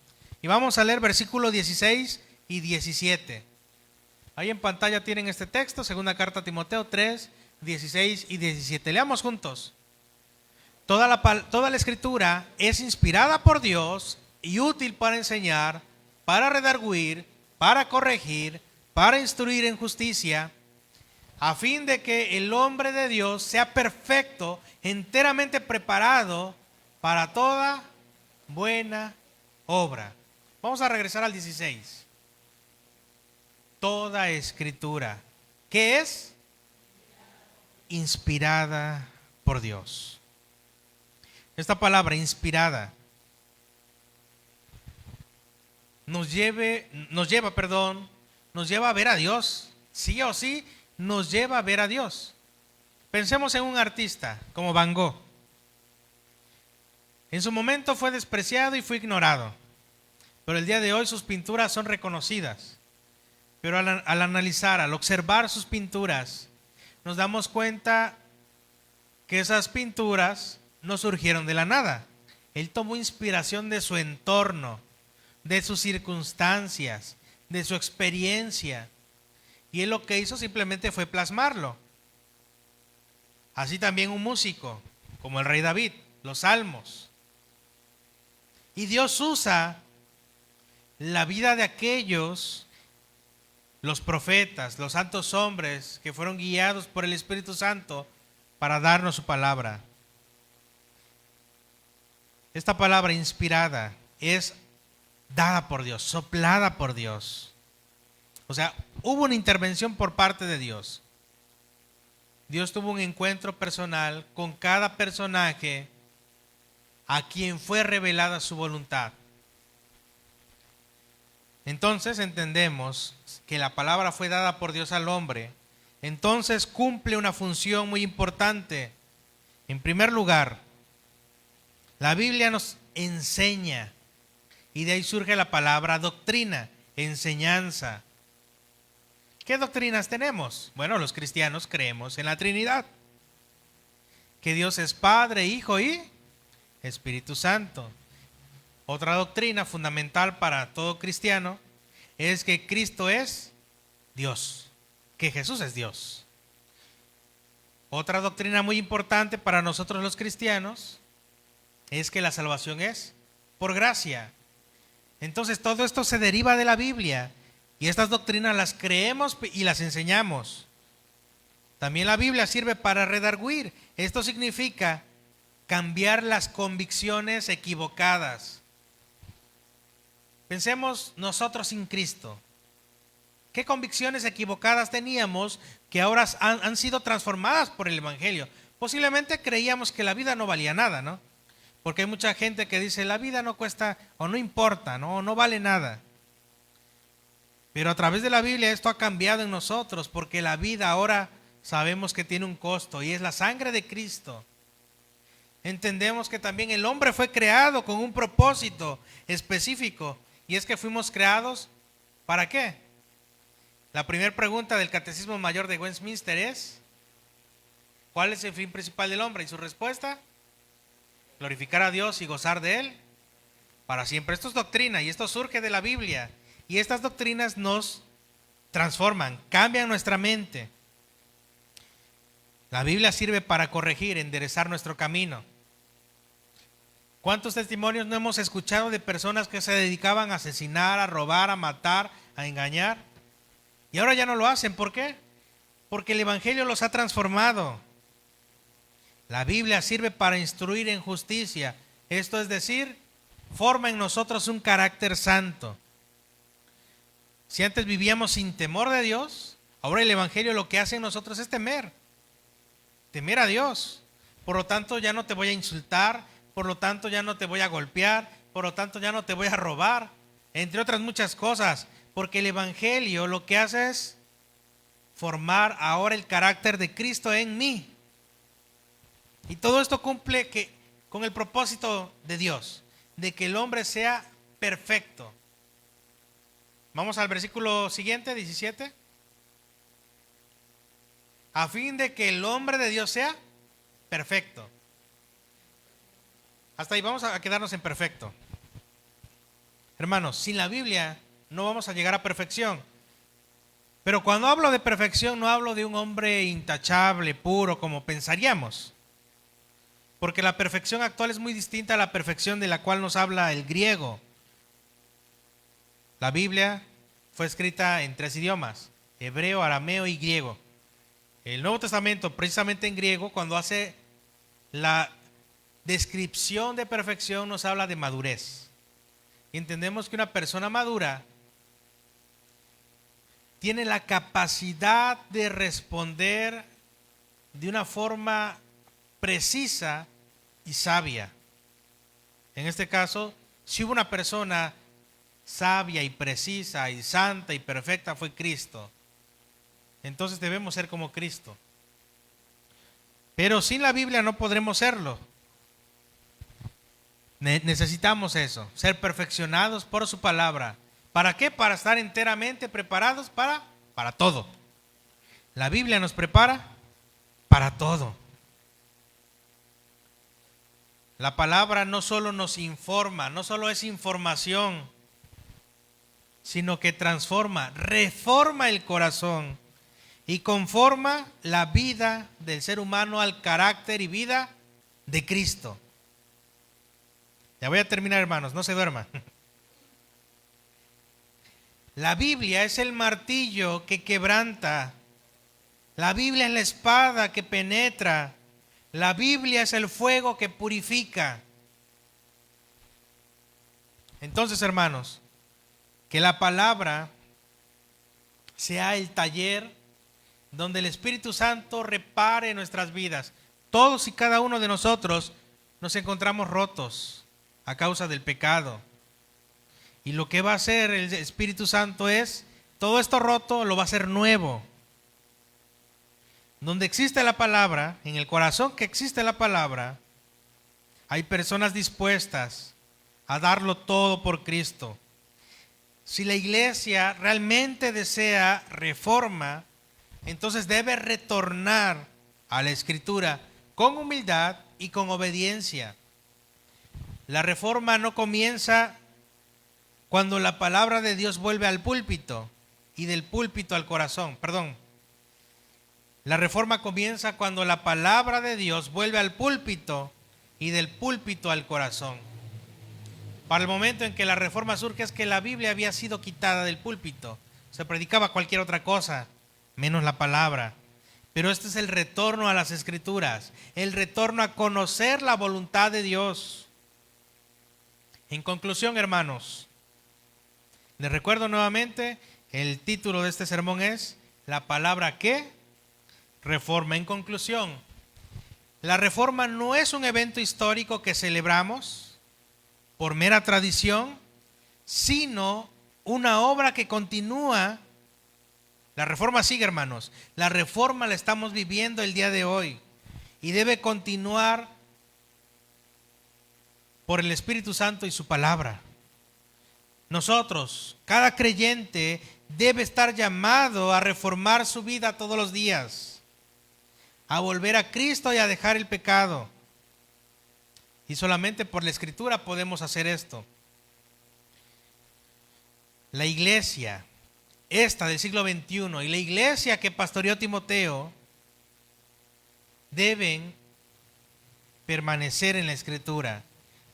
Y vamos a leer versículos 16 y 17. Ahí en pantalla tienen este texto, segunda carta a Timoteo 3, 16 y 17. Leamos juntos. Toda la escritura es inspirada por Dios y útil para enseñar, para redarguir, para corregir, para instruir en justicia, a fin de que el hombre de Dios sea perfecto, enteramente preparado para toda buena obra. Vamos a regresar al 16. Toda escritura, ¿qué es? Inspirada por Dios. esta palabra inspirada, nos lleva a ver a Dios. Sí o sí, nos lleva a ver a Dios. Pensemos en un artista como Van Gogh. En su momento fue despreciado y fue ignorado, pero el día de hoy sus pinturas son reconocidas. Pero al analizar, al observar sus pinturas, nos damos cuenta que esas pinturas no surgieron de la nada. Él tomó inspiración de su entorno, de sus circunstancias, de su experiencia. Y él lo que hizo simplemente fue plasmarlo. Así también un músico, como el rey David, los salmos. Y Dios usa la vida de aquellos, los profetas, los santos hombres que fueron guiados por el Espíritu Santo para darnos su palabra. Esta palabra inspirada es dada por Dios, soplada por Dios. O sea, hubo una intervención por parte de Dios. Dios tuvo un encuentro personal con cada personaje a quien fue revelada su voluntad. Entonces entendemos que la palabra fue dada por Dios al hombre. Entonces cumple una función muy importante. En primer lugar, la Biblia nos enseña, y de ahí surge la palabra doctrina, enseñanza. ¿Qué doctrinas tenemos? Bueno, los cristianos creemos en la Trinidad, que Dios es Padre, Hijo y Espíritu Santo. Otra doctrina fundamental para todo cristiano es que Cristo es Dios, que Jesús es Dios. Otra doctrina muy importante para nosotros los cristianos es que la salvación es por gracia. Entonces todo esto se deriva de la Biblia y estas doctrinas las creemos y las enseñamos. También la Biblia sirve para redarguir. Esto significa cambiar las convicciones equivocadas. Pensemos nosotros sin Cristo. ¿Qué convicciones equivocadas teníamos que ahora han sido transformadas por el Evangelio? Posiblemente creíamos que la vida no valía nada, ¿no? Porque hay mucha gente que dice la vida no cuesta o no importa, no vale nada. Pero a través de la Biblia esto ha cambiado en nosotros, porque la vida ahora sabemos que tiene un costo y es la sangre de Cristo. Entendemos que también el hombre fue creado con un propósito específico, y es que fuimos creados ¿para qué? La primera pregunta del Catecismo Mayor de Westminster es: ¿cuál es el fin principal del hombre? Y su respuesta: glorificar a Dios y gozar de Él para siempre. Esto es doctrina y esto surge de la Biblia, y estas doctrinas nos transforman, cambian nuestra mente. La Biblia sirve para corregir, enderezar nuestro camino. ¿Cuántos testimonios no hemos escuchado de personas que se dedicaban a asesinar, a robar, a matar, a engañar? Y ahora ya no lo hacen. ¿Por qué? Porque el Evangelio los ha transformado. La Biblia sirve para instruir en justicia. Esto es decir, forma en nosotros un carácter santo. Si antes vivíamos sin temor de Dios, ahora el Evangelio lo que hace en nosotros es temer a Dios. Por lo tanto, ya no te voy a insultar, por lo tanto, ya no te voy a golpear, por lo tanto, ya no te voy a robar, entre otras muchas cosas, porque el Evangelio lo que hace es formar ahora el carácter de Cristo en mí. Y todo esto cumple con el propósito de Dios, de que el hombre sea perfecto. Vamos al versículo siguiente, 17. A fin de que el hombre de Dios sea perfecto. Hasta ahí vamos a quedarnos en perfecto. Hermanos, sin la Biblia no vamos a llegar a perfección. Pero cuando hablo de perfección no hablo de un hombre intachable, puro, como pensaríamos. Porque la perfección actual es muy distinta a la perfección de la cual nos habla el griego. La Biblia fue escrita en 3 idiomas: hebreo, arameo y griego. El Nuevo Testamento, precisamente en griego, cuando hace la descripción de perfección, nos habla de madurez. Y entendemos que una persona madura tiene la capacidad de responder de una forma precisa y sabia. En este caso, si hubo una persona sabia y precisa y santa y perfecta, fue Cristo. Entonces debemos ser como Cristo. Pero sin la Biblia no podremos serlo. Necesitamos eso, ser perfeccionados por su palabra. ¿Para qué? Para estar enteramente preparados para todo. La Biblia nos prepara para todo. La palabra no solo nos informa, no solo es información, sino que transforma, reforma el corazón y conforma la vida del ser humano al carácter y vida de Cristo. Ya voy a terminar, hermanos, no se duerman. La Biblia es el martillo que quebranta. La Biblia es la espada que penetra. La Biblia es el fuego que purifica. Entonces, hermanos, que la palabra sea el taller donde el Espíritu Santo repare nuestras vidas. Todos y cada uno de nosotros nos encontramos rotos a causa del pecado. Y lo que va a hacer el Espíritu Santo es, todo esto roto lo va a hacer nuevo. Donde existe la palabra, en el corazón que existe la palabra, hay personas dispuestas a darlo todo por Cristo. Si la iglesia realmente desea reforma, entonces debe retornar a la Escritura con humildad y con obediencia. La reforma no comienza cuando la palabra de Dios vuelve al púlpito y del púlpito al corazón. La reforma comienza cuando la palabra de Dios vuelve al púlpito y del púlpito al corazón. Para el momento en que la reforma surge es que la Biblia había sido quitada del púlpito. Se predicaba cualquier otra cosa, menos la palabra. Pero este es el retorno a las Escrituras, el retorno a conocer la voluntad de Dios. En conclusión, hermanos, les recuerdo nuevamente, el título de este sermón es La palabra que reforma. En conclusión, la reforma no es un evento histórico que celebramos por mera tradición, sino una obra que continúa. La reforma sigue, hermanos. La reforma la estamos viviendo el día de hoy y debe continuar por el Espíritu Santo y su palabra. Nosotros, cada creyente, debe estar llamado a reformar su vida todos los días, a volver a Cristo y a dejar el pecado. Y solamente por la Escritura podemos hacer esto. La iglesia, esta del siglo XXI, y la iglesia que pastoreó Timoteo, deben permanecer en la Escritura,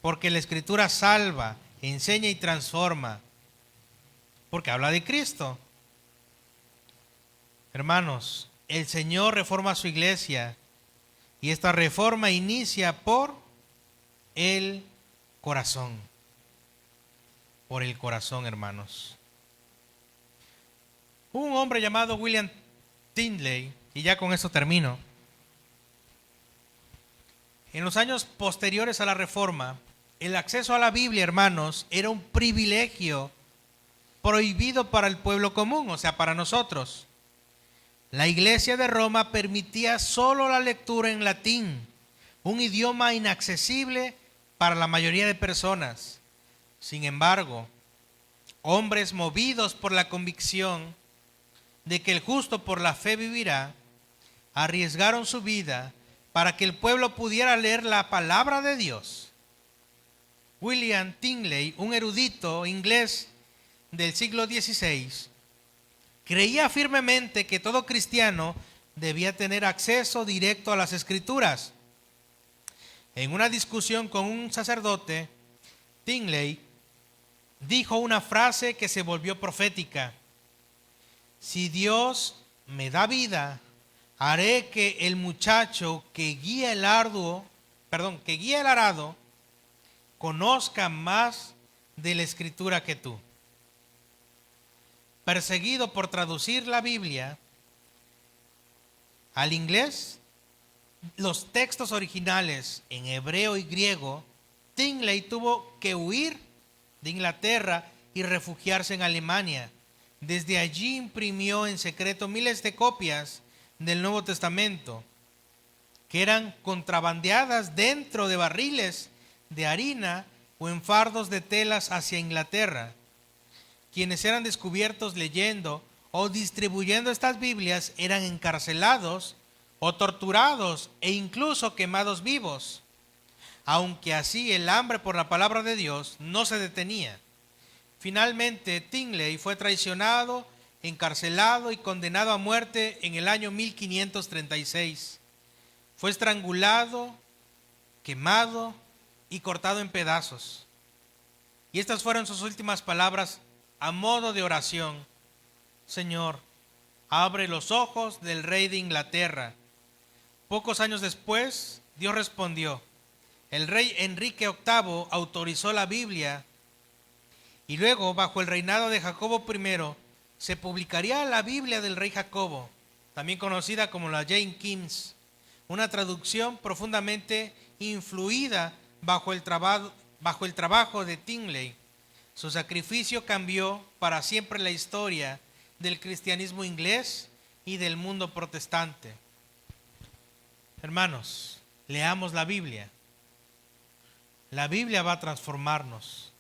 porque la Escritura salva, enseña y transforma, porque habla de Cristo. Hermanos, el Señor reforma su iglesia, y esta reforma inicia por el corazón. Por el corazón, hermanos. Hubo un hombre llamado William Tyndale, y ya con eso termino. En los años posteriores a la Reforma, el acceso a la Biblia, hermanos, era un privilegio prohibido para el pueblo común, o sea, para nosotros. La Iglesia de Roma permitía solo la lectura en latín, un idioma inaccesible para la mayoría de personas. Sin embargo, hombres movidos por la convicción de que el justo por la fe vivirá, arriesgaron su vida para que el pueblo pudiera leer la palabra de Dios. William Tyndale, un erudito inglés del siglo XVI, creía firmemente que todo cristiano debía tener acceso directo a las Escrituras. En una discusión con un sacerdote, Tyndale dijo una frase que se volvió profética: si Dios me da vida, haré que el muchacho que guía el arado conozca más de la Escritura que tú. Perseguido por traducir la Biblia al inglés, los textos originales en hebreo y griego Tingley tuvo que huir de Inglaterra y refugiarse en Alemania. Desde allí imprimió en secreto miles de copias del Nuevo Testamento, que eran contrabandeadas dentro de barriles de harina o en fardos de telas hacia Inglaterra. Quienes eran descubiertos leyendo o distribuyendo estas Biblias eran encarcelados o torturados e incluso quemados vivos. Aunque así el hambre por la palabra de Dios no se detenía. Finalmente Tingley fue traicionado, encarcelado y condenado a muerte en el año 1536. Fue estrangulado, quemado y cortado en pedazos. Y estas fueron sus últimas palabras a modo de oración. Señor, abre los ojos del rey de Inglaterra. Pocos años después, Dios respondió. El rey Enrique VIII autorizó la Biblia y luego, bajo el reinado de Jacobo I, se publicaría la Biblia del rey Jacobo, también conocida como la Jane Kings, una traducción profundamente influida bajo el trabajo de Tingley. Su sacrificio cambió para siempre la historia del cristianismo inglés y del mundo protestante. Hermanos, leamos la Biblia. La Biblia va a transformarnos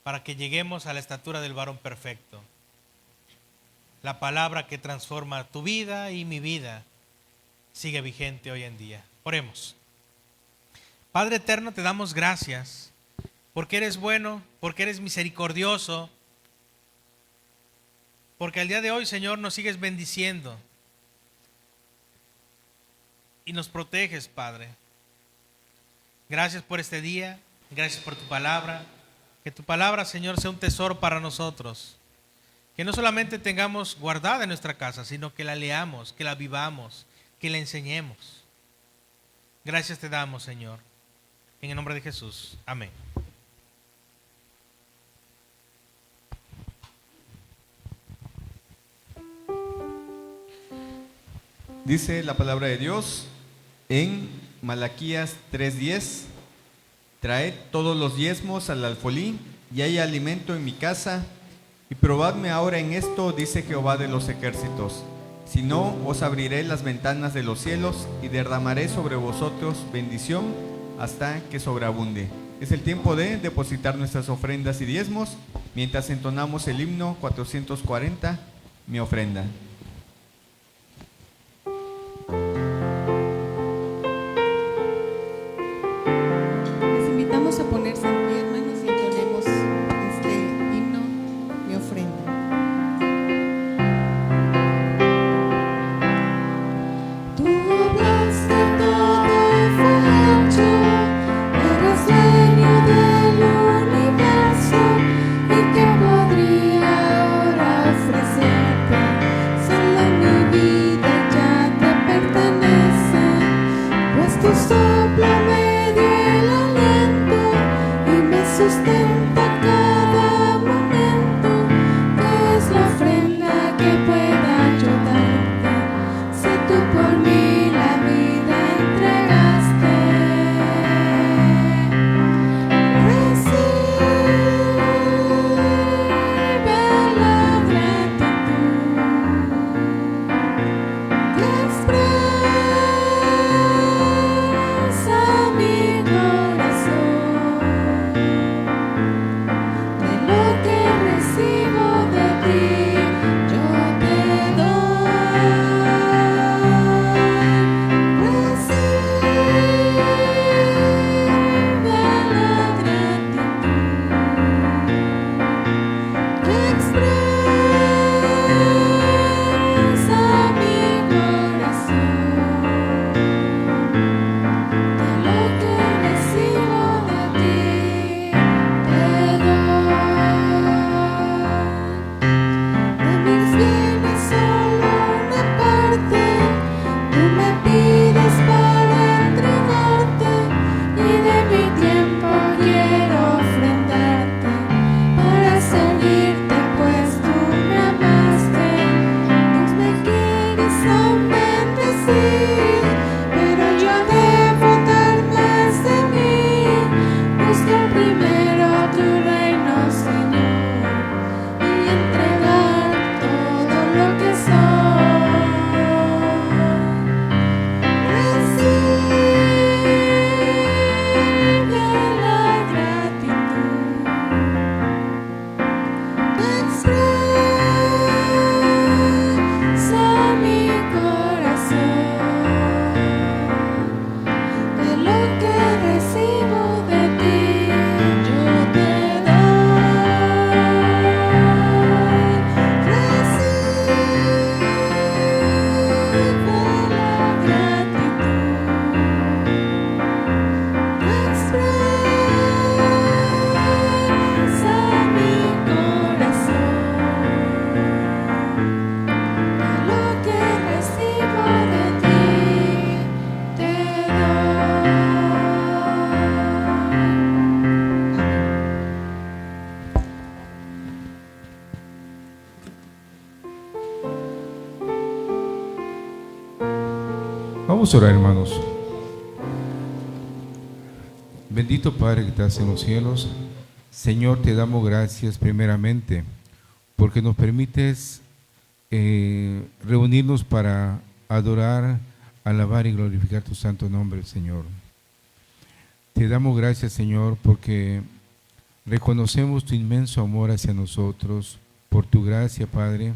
para que lleguemos a la estatura del varón perfecto. La palabra que transforma tu vida y mi vida sigue vigente hoy en día. Oremos. Padre eterno, te damos gracias porque eres bueno, porque eres misericordioso, porque al día de hoy, Señor, nos sigues bendiciendo y nos proteges, Padre. Gracias por este día, gracias por tu palabra. Que tu palabra, Señor, sea un tesoro para nosotros. Que no solamente tengamos guardada en nuestra casa, sino que la leamos, que la vivamos, que la enseñemos. Gracias te damos, Señor. En el nombre de Jesús. Amén. Dice la palabra de Dios en Malaquías 3:10: traed todos los diezmos al alfolí, y hay alimento en mi casa, y probadme ahora en esto, dice Jehová de los ejércitos. Si no, os abriré las ventanas de los cielos y derramaré sobre vosotros bendición hasta que sobreabunde. Es el tiempo de depositar nuestras ofrendas y diezmos mientras entonamos el himno 440, mi ofrenda. Les invitamos a ponerse en pie, hermanos, y entonemos este himno, mi ofrenda. Tú hablaste, todo fue hecho, eres dueño del universo, y que podría ahora ofrecerte Vamos a orar, hermanos. Bendito Padre que estás en los cielos, Señor, te damos gracias primeramente porque nos permites reunirnos para adorar, alabar y glorificar tu santo nombre, Señor. Te damos gracias, Señor, porque reconocemos tu inmenso amor hacia nosotros, por tu gracia, Padre,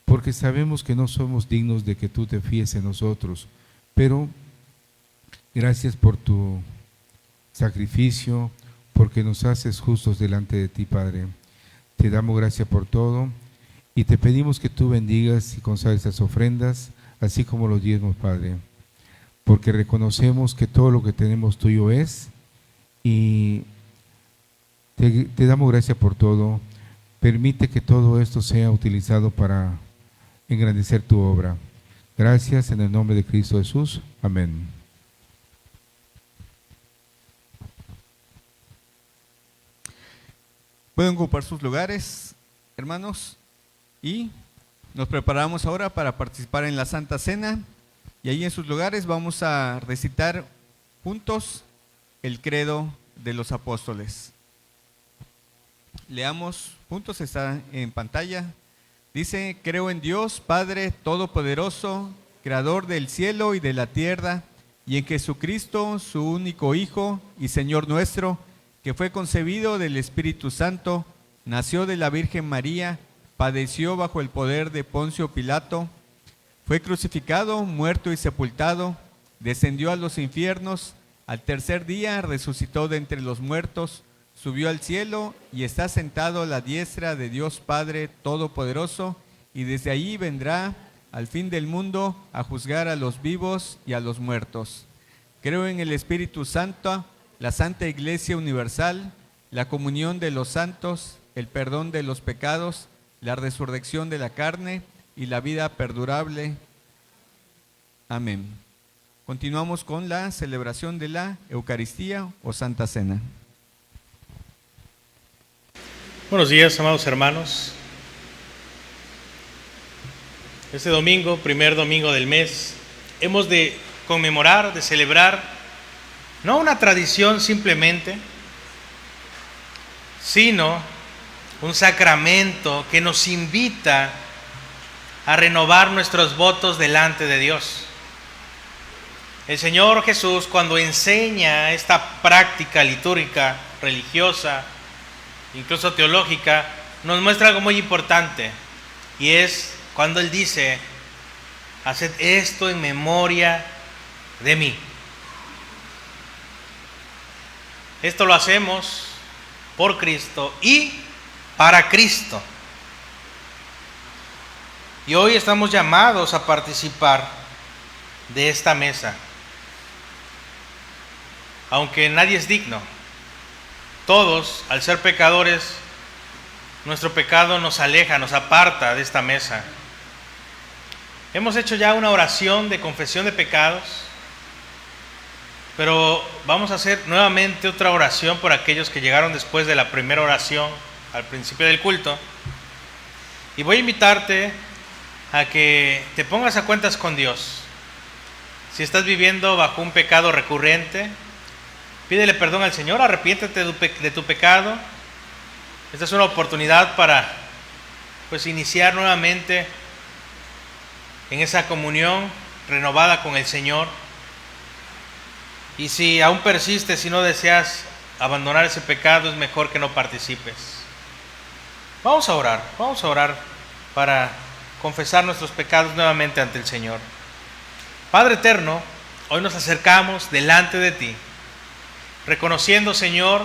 porque sabemos que no somos dignos de que tú te fíes en nosotros, pero gracias por tu sacrificio, porque nos haces justos delante de ti, Padre. Te damos gracias por todo y te pedimos que tú bendigas y consagres estas ofrendas, así como los diezmos, Padre, porque reconocemos que todo lo que tenemos tuyo es, y te damos gracias por todo. Permite que todo esto sea utilizado para engrandecer tu obra. Gracias en el nombre de Cristo Jesús. Amén. Pueden ocupar sus lugares, hermanos, y nos preparamos ahora para participar en la Santa Cena. Y ahí en sus lugares vamos a recitar juntos el credo de los apóstoles. Leamos juntos, está en pantalla. Dice: creo en Dios, Padre Todopoderoso, Creador del cielo y de la tierra, y en Jesucristo, su único Hijo y Señor nuestro, que fue concebido del Espíritu Santo, nació de la Virgen María, padeció bajo el poder de Poncio Pilato, fue crucificado, muerto y sepultado, descendió a los infiernos, al tercer día resucitó de entre los muertos, subió al cielo y está sentado a la diestra de Dios Padre Todopoderoso, y desde allí vendrá al fin del mundo a juzgar a los vivos y a los muertos. Creo en el Espíritu Santo, la Santa Iglesia Universal, la comunión de los santos, el perdón de los pecados, la resurrección de la carne y la vida perdurable. Amén. Continuamos con la celebración de la Eucaristía o Santa Cena. Buenos días, amados hermanos. Este domingo, primer domingo del mes, hemos de conmemorar, de celebrar, no una tradición simplemente, sino un sacramento que nos invita a renovar nuestros votos delante de Dios. El Señor Jesús, cuando enseña esta práctica litúrgica, religiosa, incluso teológica, nos muestra algo muy importante, y es cuando Él dice: haced esto en memoria de mí. Esto lo hacemos por Cristo y para Cristo. Y hoy estamos llamados a participar de esta mesa. Aunque nadie es digno, todos, al ser pecadores, nuestro pecado nos aleja, nos aparta de esta mesa. Hemos hecho ya una oración de confesión de pecados, pero vamos a hacer nuevamente otra oración por aquellos que llegaron después de la primera oración al principio del culto. Y voy a invitarte a que te pongas a cuentas con Dios. Si estás viviendo bajo un pecado recurrente, pídele perdón al Señor, arrepiéntete de tu pecado. Esta es una oportunidad para iniciar nuevamente en esa comunión renovada con el Señor. Y si aún persistes, si no deseas abandonar ese pecado, es mejor que no participes. Vamos a orar para confesar nuestros pecados nuevamente ante el Señor. Padre eterno, hoy nos acercamos delante de ti, reconociendo, Señor,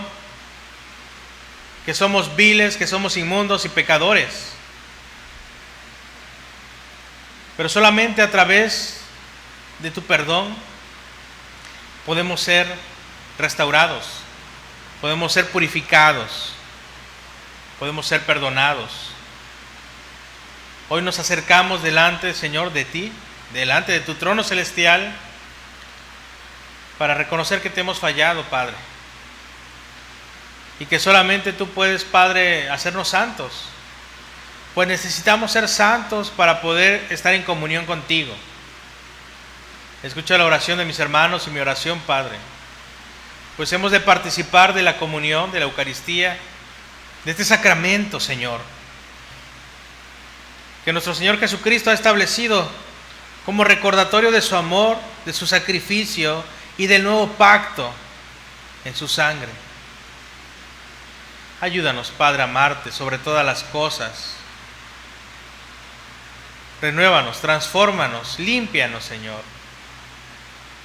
que somos viles, que somos inmundos y pecadores. Pero solamente a través de tu perdón podemos ser restaurados, podemos ser purificados, podemos ser perdonados. Hoy nos acercamos delante, Señor, de ti, delante de tu trono celestial, para reconocer que te hemos fallado, Padre, y que solamente tú puedes, Padre, hacernos santos, pues necesitamos ser santos para poder estar en comunión contigo. Escucha la oración de mis hermanos y mi oración, Padre. Pues hemos de participar de la comunión, de la Eucaristía, de este sacramento, Señor, que nuestro Señor Jesucristo ha establecido como recordatorio de su amor, de su sacrificio y del nuevo pacto en su sangre. Ayúdanos, Padre, a amarte sobre todas las cosas. Renuévanos, transfórmanos, límpianos, Señor.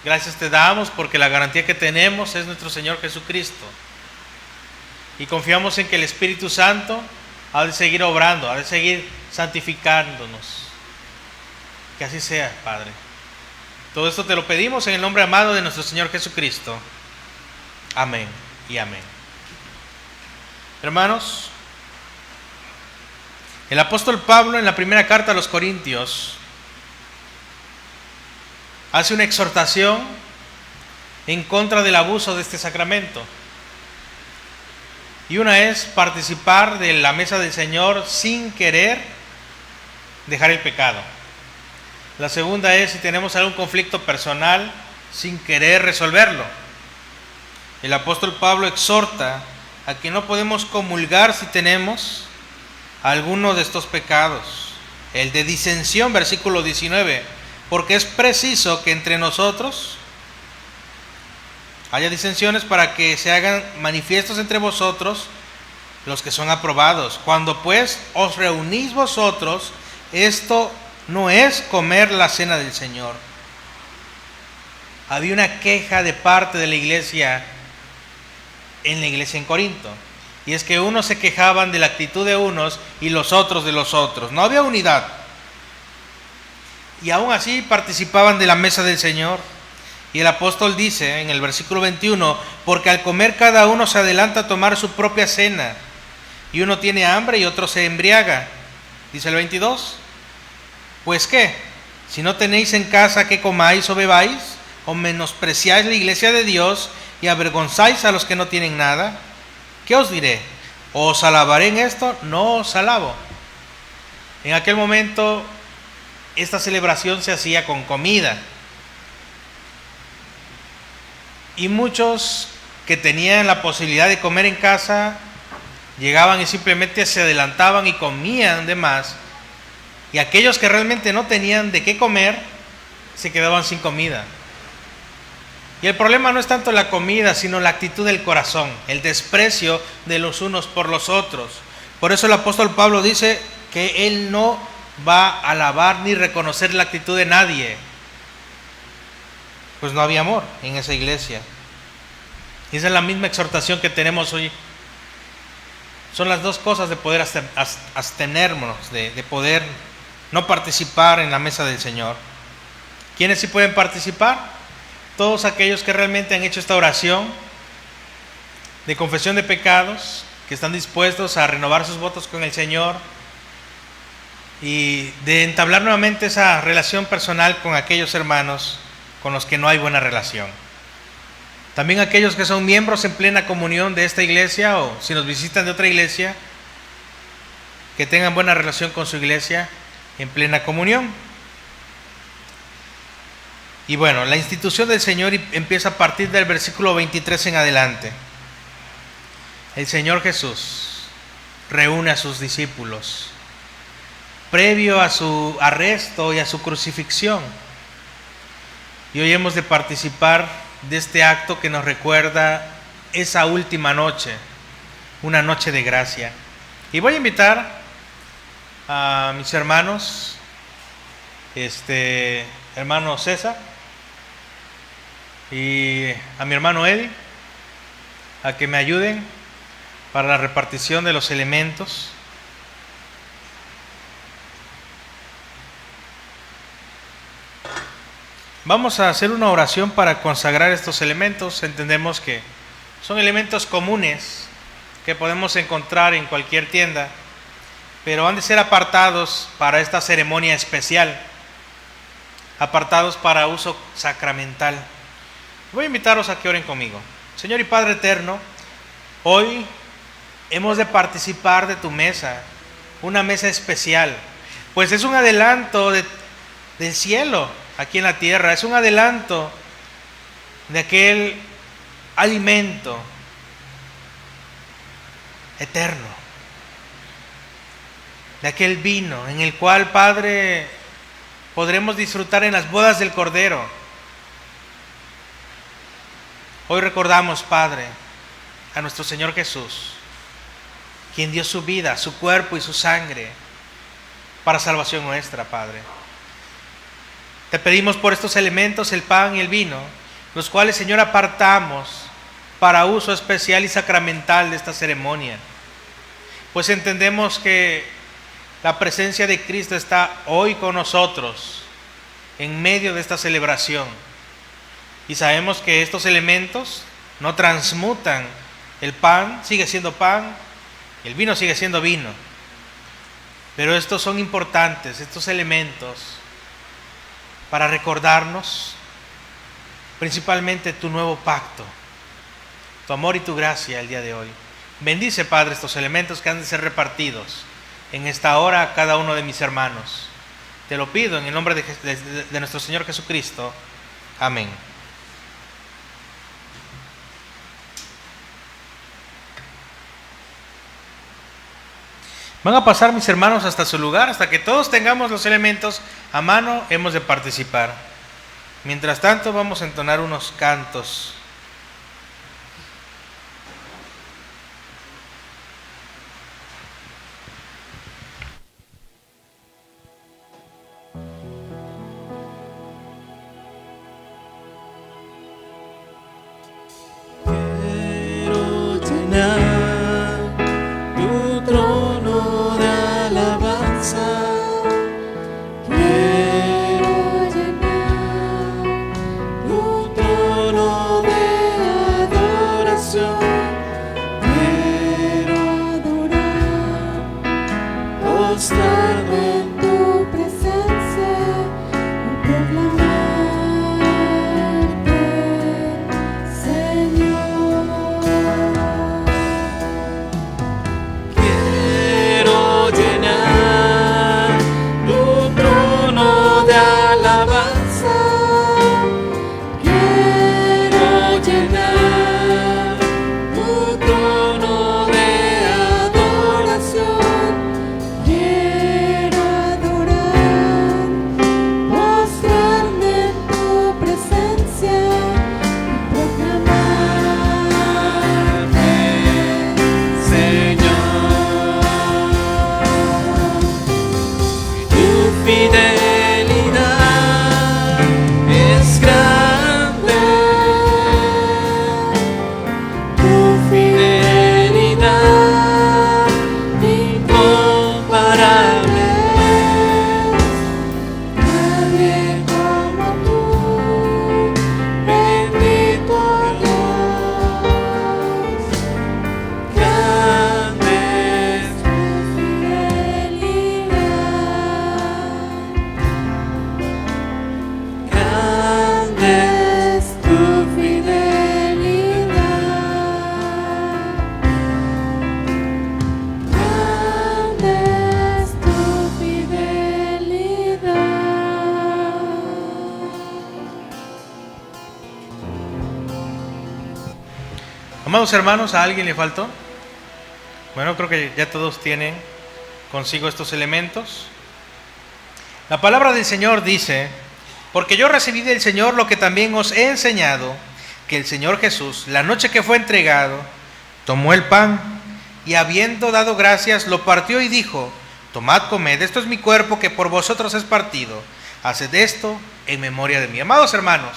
Gracias te damos porque la garantía que tenemos es nuestro Señor Jesucristo. Y confiamos en que el Espíritu Santo ha de seguir obrando, ha de seguir santificándonos. Que así sea, Padre. Todo esto te lo pedimos en el nombre amado de nuestro Señor Jesucristo. Amén y amén. Hermanos, el apóstol Pablo en la primera carta a los Corintios hace una exhortación en contra del abuso de este sacramento. Y una es participar de la mesa del Señor sin querer dejar el pecado. La segunda es si tenemos algún conflicto personal sin querer resolverlo. El apóstol Pablo exhorta a que no podemos comulgar si tenemos alguno de estos pecados. El de disensión, versículo 19, porque es preciso que entre nosotros haya disensiones para que se hagan manifiestos entre vosotros los que son aprobados. Cuando pues os reunís vosotros, esto no es comer la cena del Señor. Había una queja de parte de la iglesia en Corinto, y es que unos se quejaban de la actitud de unos y los otros de los otros. No había unidad, y aún así participaban de la mesa del Señor. Y el apóstol dice en el versículo 21, porque al comer cada uno se adelanta a tomar su propia cena, y uno tiene hambre y otro se embriaga. Dice el 22, pues qué, si no tenéis en casa que comáis o bebáis, o menospreciáis la iglesia de Dios y avergonzáis a los que no tienen nada, ¿qué os diré? ¿Os alabaré en esto? No os alabo. En aquel momento esta celebración se hacía con comida, y muchos que tenían la posibilidad de comer en casa llegaban y simplemente se adelantaban y comían de más, y aquellos que realmente no tenían de qué comer se quedaban sin comida. Y el problema no es tanto la comida, sino la actitud del corazón, el desprecio de los unos por los otros. Por eso el apóstol Pablo dice que él no va a alabar ni reconocer la actitud de nadie, pues no había amor en esa iglesia. Y esa es la misma exhortación que tenemos hoy. Son las dos cosas de poder abstenernos, de poder no participar en la mesa del Señor. ¿Quiénes sí pueden participar? Todos aquellos que realmente han hecho esta oración de confesión de pecados, que están dispuestos a renovar sus votos con el Señor y de entablar nuevamente esa relación personal con aquellos hermanos con los que no hay buena relación. También aquellos que son miembros en plena comunión de esta iglesia, o si nos visitan de otra iglesia, que tengan buena relación con su iglesia en plena comunión. Y bueno, la institución del Señor empieza a partir del versículo 23 en adelante. El Señor Jesús reúne a sus discípulos previo a su arresto y a su crucifixión. Y hoy hemos de participar de este acto que nos recuerda esa última noche, una noche de gracia. Y voy a invitar a mis hermanos, hermano César, y a mi hermano Eddie, a que me ayuden para la repartición de los elementos. Vamos a hacer una oración para consagrar estos elementos. Entendemos que son elementos comunes que podemos encontrar en cualquier tienda, pero han de ser apartados para esta ceremonia especial, apartados para uso sacramental. Voy a invitaros a que oren conmigo. Señor y Padre eterno, hoy hemos de participar de tu mesa, una mesa especial, pues es un adelanto del cielo. aquí en la tierra, es un adelanto de aquel alimento eterno, de aquel vino en el cual, Padre, podremos disfrutar en las bodas del Cordero. Hoy recordamos, Padre, a nuestro Señor Jesús, quien dio su vida, su cuerpo y su sangre para salvación nuestra, Padre. Te pedimos por estos elementos, el pan y el vino, los cuales, Señor, apartamos para uso especial y sacramental de esta ceremonia. Pues entendemos que la presencia de Cristo está hoy con nosotros en medio de esta celebración. Y sabemos que estos elementos no transmutan. El pan sigue siendo pan, el vino sigue siendo vino. Pero estos son importantes, estos elementos, para recordarnos principalmente tu nuevo pacto, tu amor y tu gracia el día de hoy. Bendice, Padre, estos elementos que han de ser repartidos en esta hora a cada uno de mis hermanos. Te lo pido en el nombre de nuestro Señor Jesucristo. Amén. Van a pasar mis hermanos hasta su lugar, hasta que todos tengamos los elementos a mano, hemos de participar. Mientras tanto, vamos a entonar unos cantos. Quiero llenar tu trono de alabanza. Quiero llenar tu trono de adoración. Quiero adorar, postrarme en tu presencia y proclamarte, Señor. Quiero llenar tu trono de alabanza. Quiero Llenar tu trono de adoración. Quiero adorar, postrarme en tu presencia y proclamarte, Señor, tu fidelidad es grande, tu fidelidad incomparable. nadie como tú, bendito Dios. Grande es Tu fidelidad, grande es tu fidelidad, grande es tu fidelidad. Amados hermanos, ¿a alguien le faltó? Bueno, creo que ya todos tienen consigo estos elementos. La palabra del Señor dice: porque yo recibí del Señor lo que también os he enseñado, que el Señor Jesús, la noche que fue entregado, tomó el pan y habiendo dado gracias, lo partió y dijo: tomad, comed, esto es mi cuerpo que por vosotros es partido. Haced esto en memoria de mí. Amados hermanos,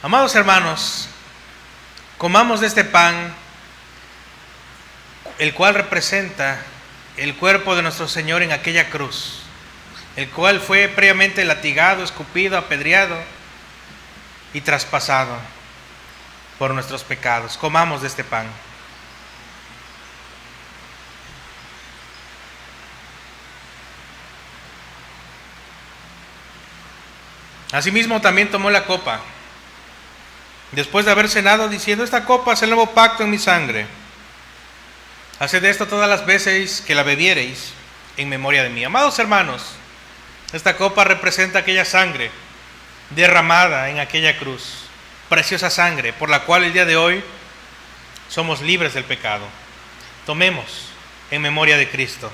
amados hermanos, comamos de este pan, el cual representa el cuerpo de nuestro Señor en aquella cruz, el cual fue previamente latigado, escupido, apedreado y traspasado por nuestros pecados. Comamos de este pan. Asimismo también tomó la copa, después de haber cenado, diciendo: esta copa es el nuevo pacto en mi sangre. Haced esto todas las veces que la bebiereis en memoria de mí. Amados hermanos, esta copa representa aquella sangre derramada en aquella cruz, preciosa sangre por la cual el día de hoy somos libres del pecado. Tomemos en memoria de Cristo.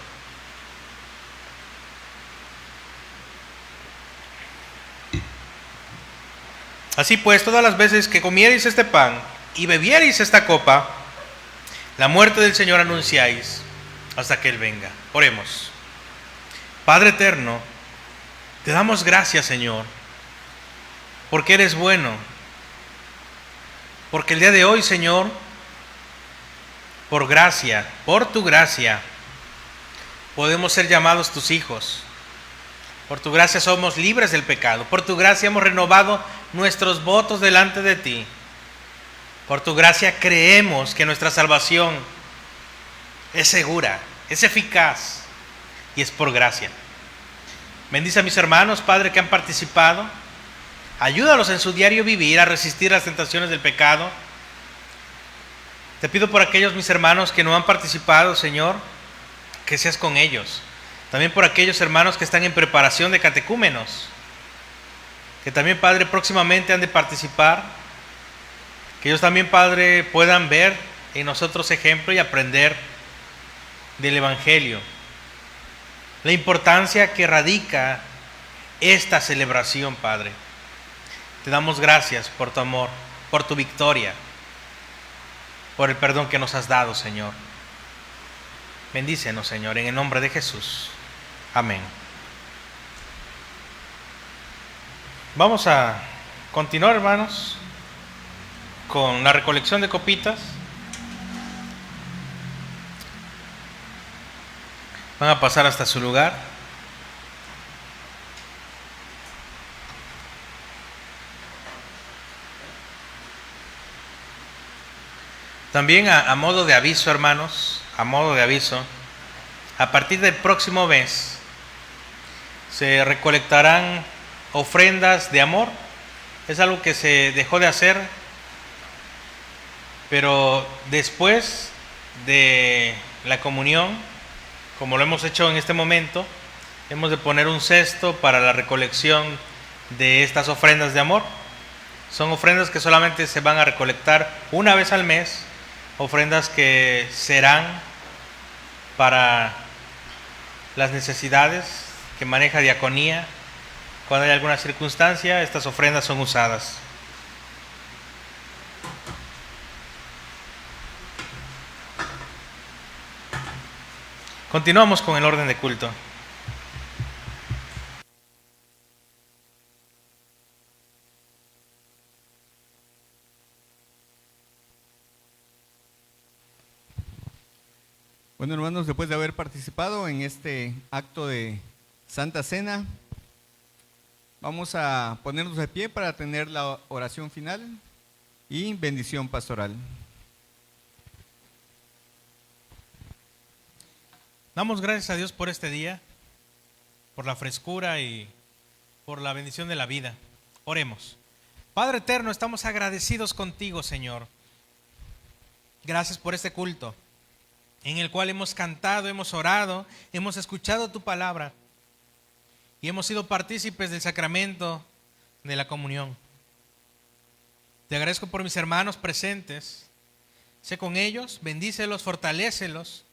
Así pues, todas las veces que comiereis este pan y bebiereis esta copa, la muerte del Señor anunciáis hasta que Él venga. Oremos. Padre eterno, te damos gracias, Señor, porque eres bueno, porque el día de hoy, Señor, por gracia, por tu gracia, podemos ser llamados tus hijos. Por tu gracia somos libres del pecado. Por tu gracia hemos renovado nuestros votos delante de ti. Por tu gracia creemos que nuestra salvación es segura, es eficaz y es por gracia. Bendice a mis hermanos, Padre, que han participado. Ayúdalos en su diario vivir a resistir las tentaciones del pecado. Te pido por aquellos mis hermanos que no han participado, Señor, que seas con ellos. También por aquellos hermanos que están en preparación de catecúmenos, que también, Padre, próximamente han de participar. Que ellos también, Padre, puedan ver en nosotros ejemplo y aprender del Evangelio. La importancia que radica esta celebración, Padre. Te damos gracias por tu amor, por tu victoria, por el perdón que nos has dado, Señor. Bendícenos, Señor, en el nombre de Jesús. Amén. Vamos a continuar, hermanos, con la recolección de copitas. Van a pasar hasta su lugar. También a modo de aviso, hermanos, a modo de aviso, a partir del próximo mes se recolectarán ofrendas de amor. Es algo que se dejó de hacer, pero después de la comunión, como lo hemos hecho en este momento, hemos de poner un cesto para la recolección de estas ofrendas de amor. Son ofrendas que solamente se van a recolectar una vez al mes, ofrendas que serán para las necesidades que maneja diaconía. Cuando hay alguna circunstancia, estas ofrendas son usadas. Continuamos con el orden de culto. Bueno, hermanos, después de haber participado en este acto de Santa Cena, vamos a ponernos de pie para tener la oración final y bendición pastoral. Damos gracias a Dios por este día, por la frescura y por la bendición de la vida. Oremos. Padre eterno, estamos agradecidos contigo, Señor. Gracias por este culto en el cual hemos cantado, hemos orado, hemos escuchado tu palabra y hemos sido partícipes del sacramento de la comunión. Te agradezco por mis hermanos presentes. Sé con ellos, bendícelos, fortalécelos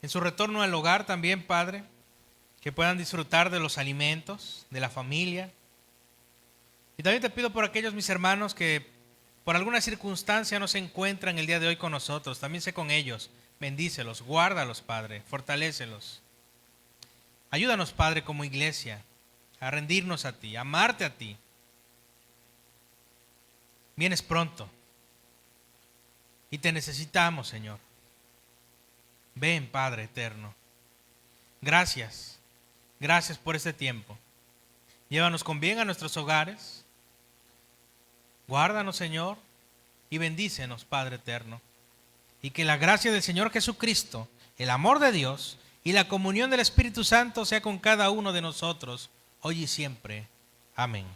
en su retorno al hogar también, Padre, que puedan disfrutar de los alimentos, de la familia. Y también te pido por aquellos mis hermanos que por alguna circunstancia no se encuentran el día de hoy con nosotros. También sé con ellos. Bendícelos, guárdalos, Padre, fortalécelos. Ayúdanos, Padre, como iglesia, a rendirnos a ti, a amarte a ti. Vienes pronto y te necesitamos, Señor. Ven, Padre eterno. Gracias, gracias por este tiempo. Llévanos con bien a nuestros hogares. Guárdanos, Señor, y bendícenos, Padre eterno. Y que la gracia del Señor Jesucristo, el amor de Dios y la comunión del Espíritu Santo sea con cada uno de nosotros, hoy y siempre. Amén.